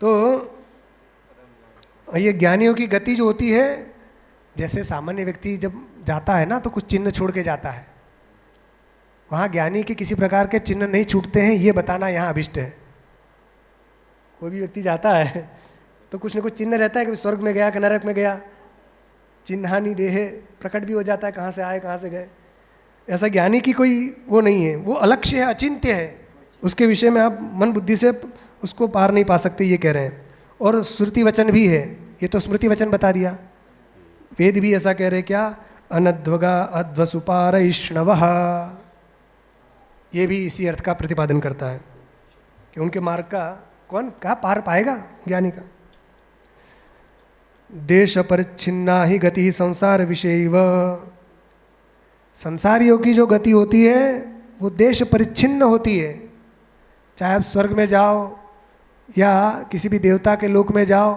तो ये ज्ञानियों की गति जो होती है, जैसे सामान्य व्यक्ति जब जाता है ना तो कुछ चिन्ह छोड़ के जाता है, वहाँ ज्ञानी के किसी प्रकार के चिन्ह नहीं छूटते हैं, ये बताना यहाँ अभिष्ट है। कोई भी व्यक्ति जाता है तो कुछ न कुछ चिन्ह रहता है कि स्वर्ग में गया कि नरक में गया, चिन्हानि देहे प्रकट भी हो जाता है कहाँ से आए कहाँ से गए। ऐसा ज्ञानी की कोई वो नहीं है, वो अलक्ष्य है, अचिंत्य है, उसके विषय में आप मन बुद्धि से उसको पार नहीं पा सकते, ये कह रहे हैं। और श्रुति वचन भी है, ये तो स्मृति वचन बता दिया, वेद भी ऐसा कह रहे क्या, अनध्वगा अध्वसुपार इष्णवः, ये भी इसी अर्थ का प्रतिपादन करता है कि उनके मार्ग का कौन कहाँ पार पाएगा ज्ञानी का। देश परिच्छिन्ना ही गति संसार विषयैव, संसारियों की जो गति होती है वो देश परिच्छिन्न होती है। चाहे आप स्वर्ग में जाओ या किसी भी देवता के लोक में जाओ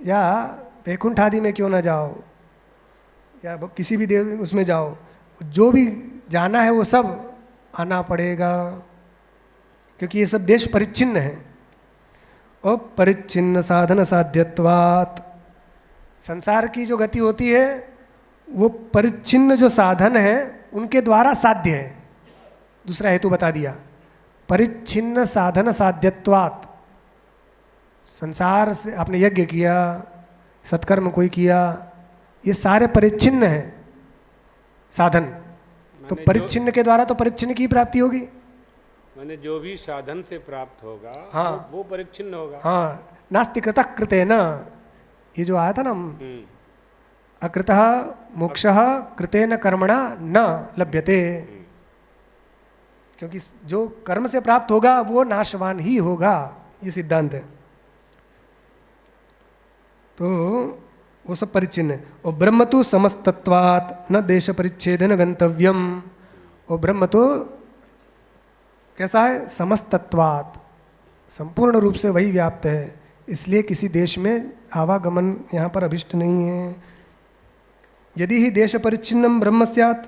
या वैकुंठ आदि में क्यों ना जाओ, या किसी भी देव उसमें जाओ, जो भी जाना है वो सब आना पड़ेगा, क्योंकि ये सब देश परिच्छिन्न है। और परिच्छिन्न साधन साध्यत्वात्, संसार की जो गति होती है वो परिच्छिन्न जो साधन है उनके द्वारा साध्य है। दूसरा हेतु बता दिया, परिच्छिन्न साधन साध्यत्वात्, संसार से आपने यज्ञ किया, सत्कर्म कोई किया, ये सारे परिच्छिन्न हैं साधन, तो परिच्छिन्न के द्वारा तो परिच्छिन्न की प्राप्ति होगी। मैंने जो भी साधन से प्राप्त होगा, हाँ, वो परिच्छिन्न होगा। हाँ, नास्ति कृतः कृतेन, ये जो आया था ना, अकृतः मोक्षः कृतेन कर्मणा न लभ्यते, क्योंकि जो कर्म से प्राप्त होगा वो नाशवान ही होगा, ये सिद्धांत है। तो वो सब परिच्छिन्न है। और ब्रह्म तो समस्तत्वात् न देश परिच्छेदन गंतव्यम, और ब्रह्म तो कैसा है, समस्तत्वात्, संपूर्ण रूप से वही व्याप्त है, इसलिए किसी देश में आवागमन यहाँ पर अभिष्ट नहीं है। यदि ही देश परिच्छिन्नम ब्रह्म स्यात्,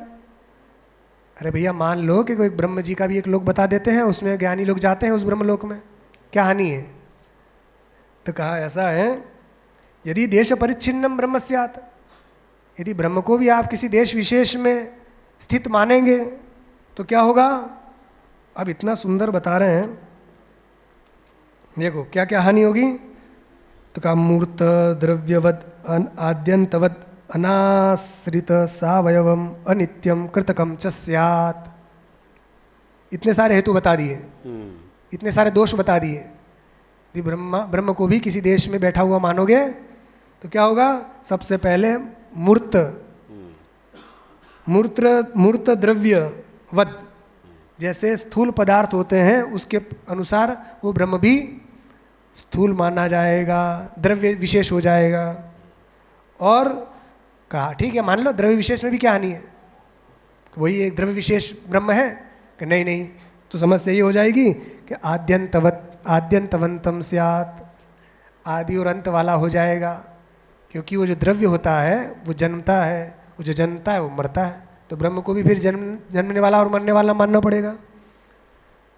अरे भैया मान लो कि कोई ब्रह्म जी का भी एक लोक बता देते हैं, उसमें ज्ञानी लोग जाते हैं उस ब्रह्मलोक में, क्या हानि है? तो कहा ऐसा है, यदि देश परिच्छिन्नम ब्रह्म स्यात्, यदि ब्रह्म को भी आप किसी देश विशेष में स्थित मानेंगे तो क्या होगा? अब इतना सुंदर बता रहे हैं, देखो क्या क्या हानि होगी। तो कहा मूर्त द्रव्यवद आद्यंतवद अनाश्रित सावयवम अनित्यम कृतकम च स्यात्, इतने सारे हेतु बता दिए, इतने सारे दोष बता दिए। यदि ब्रह्म को भी किसी देश में बैठा हुआ मानोगे तो क्या होगा? सबसे पहले मूर्त द्रव्य वद, जैसे स्थूल पदार्थ होते हैं उसके अनुसार वो ब्रह्म भी स्थूल माना जाएगा, द्रव्य विशेष हो जाएगा। और कहा ठीक है मान लो द्रव्य विशेष में भी क्या हानि है, वही एक द्रव्य विशेष ब्रह्म है कि नहीं नहीं, तो समस्या ये हो जाएगी कि आद्यंतवंतम स्यात्, आदि और अंत वाला हो जाएगा, क्योंकि वो जो द्रव्य होता है वो जन्मता है, वो जो जन्मता है वो मरता है, तो ब्रह्म को भी फिर जन्मने वाला और मरने वाला मानना पड़ेगा।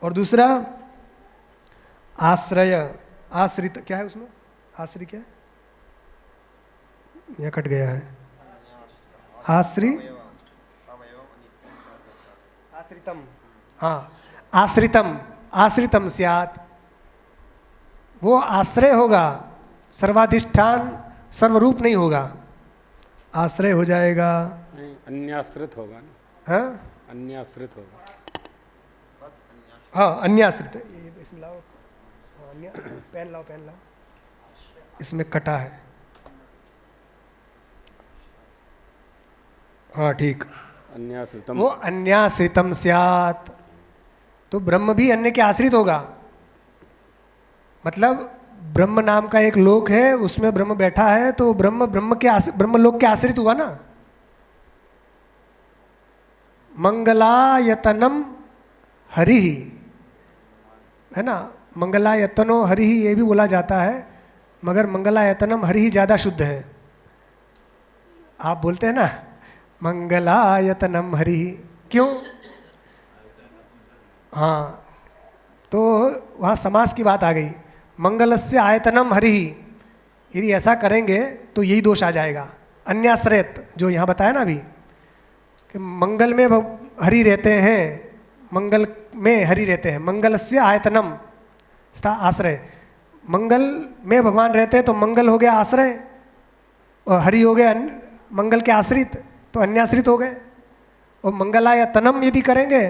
और दूसरा आश्रय, आश्रित क्या है उसमें, आश्रय क्या है, यहाँ कट गया है, आश्रितम, हाँ आश्रितम स्यात्, वो आश्रय होगा, सर्वाधिष्ठान सर्वरूप नहीं होगा, आश्रय हो जाएगा। नहीं, अन्याश्रित होगा ना, हाँ अन्याश्रित होगा, हाँ अन्याश्रित, ये इसमें लाओ, पेन लाओ, इसमें कटा है, हाँ ठीक, अन्याश्रितम, वो अन्याश्रितम स्यात्, तो ब्रह्म भी अन्य के आश्रित होगा। मतलब ब्रह्म नाम का एक लोक है, उसमें ब्रह्म बैठा है, तो ब्रह्म लोक के आश्रित हुआ ना। मंगलायतनम हरि है ना, मंगलायतनो हरि ये भी बोला जाता है, मगर मंगलायतनम हरि ही ज़्यादा शुद्ध है। आप बोलते हैं ना मंगलायतनम हरि, क्यों? हाँ, तो वहाँ समास की बात आ गई, मंगलस्य आयतनम हरि, यदि ऐसा करेंगे तो यही दोष आ जाएगा। अन्याश्रयत जो यहाँ बताया ना अभी कि मंगल में हरि रहते हैं, मंगल में हरि रहते हैं, मंगलस्य आयतनम आश्रय, मंगल में भगवान रहते हैं तो मंगल हो गया आश्रय, और हरि हो गए मंगल के आश्रित, तो अन्याश्रित हो गए। और मंगलायतनम यदि करेंगे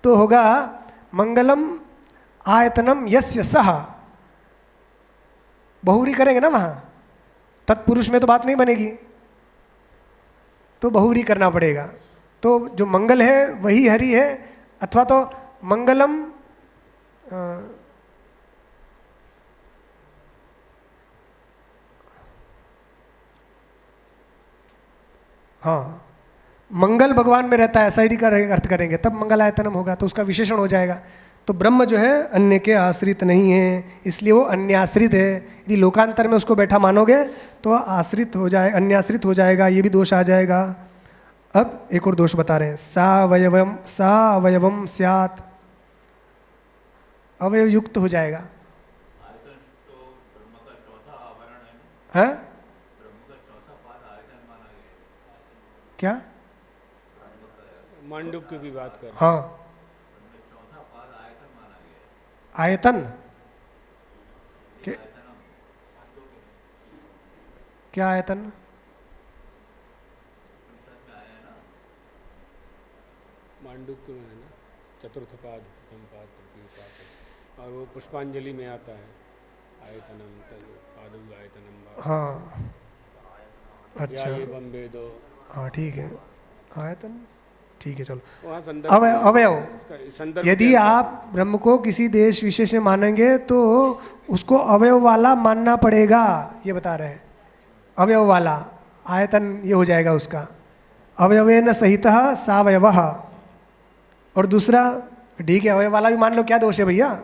तो होगा मंगलम आयतनम यस्य सह, बहुरी करेंगे ना वहाँ, तत्पुरुष में तो बात नहीं बनेगी, तो बहुरी करना पड़ेगा। तो जो मंगल है वही हरि है, अथवा तो मंगलम हाँ मंगल भगवान में रहता है, ऐसा यदि अर्थ करेंगे तब मंगल आयतनम होगा, तो उसका विशेषण हो जाएगा। तो ब्रह्म जो है अन्य के आश्रित नहीं है, इसलिए वो अन्याश्रित है। यदि लोकांतर में उसको बैठा मानोगे तो आश्रित हो जाए, अन्याश्रित हो जाएगा, ये भी दोष आ जाएगा। अब एक और दोष बता रहे हैं, सा अवयवम स्यात्, अवयव युक्त हो जाएगा। आयतन तो ब्रह्म का चौथा आवरण है ना, है ब्रह्म का चौथा पाद आयतन माना गया है। क्या? मांडुक्य की बात कर। हाँ, ब्रह्म का चौथा पाद आयतन माना गया है। आयतन आयतनम क्या? आयतन उपनिषद में आया है ना, मांडुक्य में है ना, चतुर्थ पाद, प्रथम पाद, तृतीय पाद, और वो पुष्पांजलि में आता है आयतनम पादु आयतनम वा। हाँ, अच्छा, या ये बम्बे दो। हाँ ठीक है, आयतन ठीक है, चलो। वहाँ संदर्भ अवयव, उसका संदर्भ यदि क्या है? आप ब्रह्म को किसी देश विशेष में मानेंगे तो उसको अवयव वाला मानना पड़ेगा, ये बता रहे हैं। अवयव वाला आयतन ये हो जाएगा उसका, अवयवेन सहितः सावयवः। और दूसरा, ठीक है अवयव वाला भी मान लो, क्या दोष है भैया?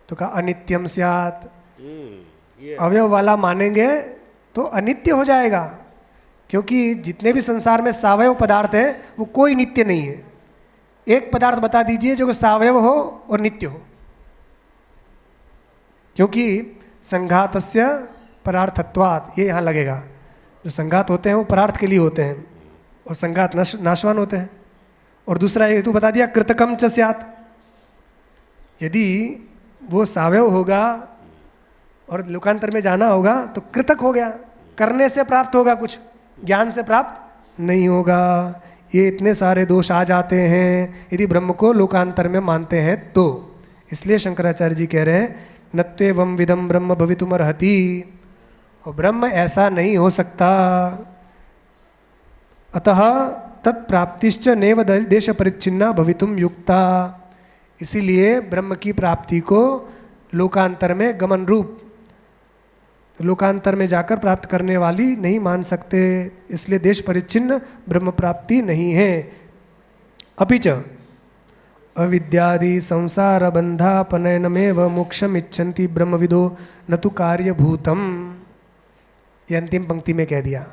तो कहा अनित्यम स्यात्, ये अवयव वाला मानेंगे तो अनित्य हो जाएगा, क्योंकि जितने भी संसार में सावयव पदार्थ है वो कोई नित्य नहीं है। एक पदार्थ बता दीजिए जो सावयव हो और नित्य हो, क्योंकि संघातस्य परार्थत्वात्, ये यहाँ लगेगा। जो संघात होते हैं वो परार्थ के लिए होते हैं और संघात नाशवान होते हैं। और दूसरा ये तू बता दिया कृतकम च स्यात्, यदि वो सावयव होगा और लोकांतर में जाना होगा तो कृतक हो गया, करने से प्राप्त होगा कुछ, ज्ञान से प्राप्त नहीं होगा। ये इतने सारे दोष आ जाते हैं यदि ब्रह्म को लोकांतर में मानते हैं तो। इसलिए शंकराचार्य जी कह रहे हैं नत्वेवं विदम ब्रह्म भवितुमर्हति, और ब्रह्म ऐसा नहीं हो सकता। अतः तत्प्राप्तिश्च नैव देश परिच्छिन्ना भवितुम युक्ता, इसीलिए ब्रह्म की प्राप्ति को लोकांतर में गमन रूप, लोकांतर में जाकर प्राप्त करने वाली नहीं मान सकते, इसलिए देश परिच्छिन्न ब्रह्म प्राप्ति नहीं है। अपि च अविद्यादि संसार बंधापनयनमेव मोक्षम इच्छन्ति ब्रह्मविदो न तो कार्यभूतम, ये अंतिम पंक्ति में कह दिया।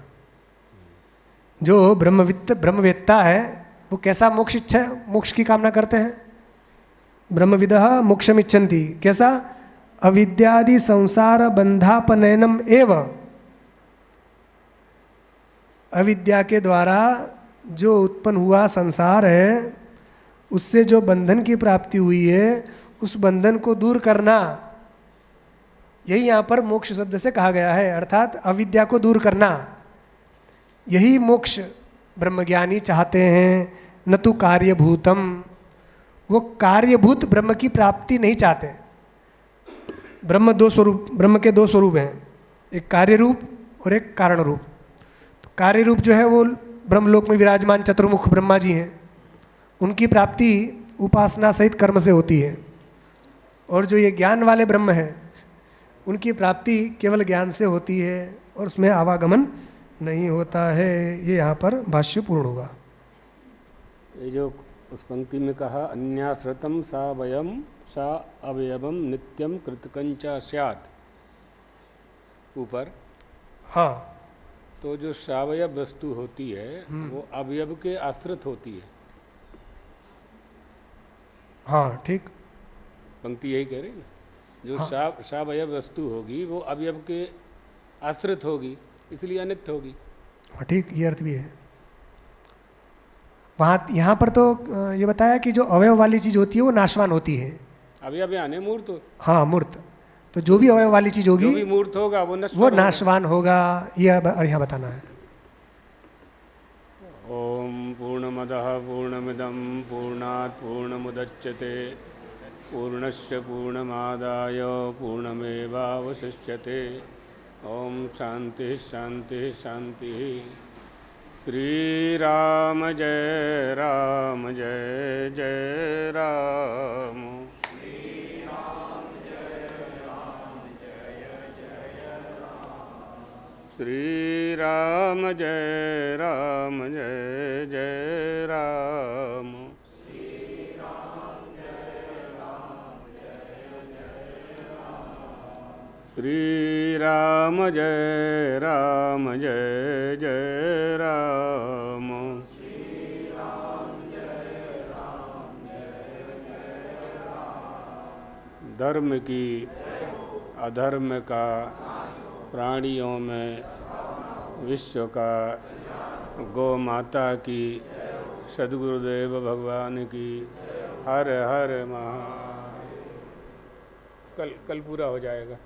जो ब्रह्मवेत्ता है वो कैसा मोक्ष इच्छा, मोक्ष की कामना करते हैं? ब्रह्मविदः मोक्षम इच्छन्ति, कैसा? अविद्यादि संसार बंधापनयनम एव, अविद्या के द्वारा जो उत्पन्न हुआ संसार है उससे जो बंधन की प्राप्ति हुई है उस बंधन को दूर करना, यही यहाँ पर मोक्ष शब्द से कहा गया है, अर्थात अविद्या को दूर करना। यही मोक्ष ब्रह्मज्ञानी चाहते हैं, न तो कार्यभूतम, वो कार्यभूत ब्रह्म की प्राप्ति नहीं चाहते। ब्रह्म दो स्वरूप, ब्रह्म के दो स्वरूप हैं, एक कार्य रूप और एक कारण रूप। तो कार्य रूप जो है वो ब्रह्मलोक में विराजमान चतुर्मुख ब्रह्मा जी हैं, उनकी प्राप्ति उपासना सहित कर्म से होती है। और जो ये ज्ञान वाले ब्रह्म हैं उनकी प्राप्ति केवल ज्ञान से होती है और उसमें आवागमन नहीं होता है। ये यहाँ पर भाष्य पूर्ण होगा। ये जो उस पंक्ति में कहा अन्याश्रितम सावयम सा अवयवम नित्यम कृतकंचा स्यात्, ऊपर, हाँ, तो जो सावयव वस्तु होती है वो अवयव के आश्रित होती है। हाँ ठीक, पंक्ति यही कह रही है ना, जो सावयव वस्तु होगी वो अवयव के आश्रित होगी, इसलिए अनित्य होगी। हाँ ठीक, ये अर्थ भी है। वहाँ यहाँ पर तो ये बताया कि जो अवयव वाली चीज़ होती है वो नाशवान होती है। अवयव यानी मूर्त। हाँ मूर्त, तो जो भी अवयव वाली चीज़ होगी जो भी मूर्त होगा वो नाशवान होगा, ये यहाँ बताना है। ओम पूर्णमदः पूर्णमिदं पूर्णात् पूर्णमुदच्यते पूर्णस्य पूर्णमादाय पूर्णमेवावशिष्यते। ओम शांति शांति शांति। श्री राम जय राम जय जय राम। श्री राम जय राम जय जय राम। श्री राम जय राम श्री राम जय राम जय जय राम। धर्म की अधर्म का प्राणियों में विश्व का गौ माता की सद्गुरुदेव भगवान की हर हर महा। कल पूरा हो जाएगा।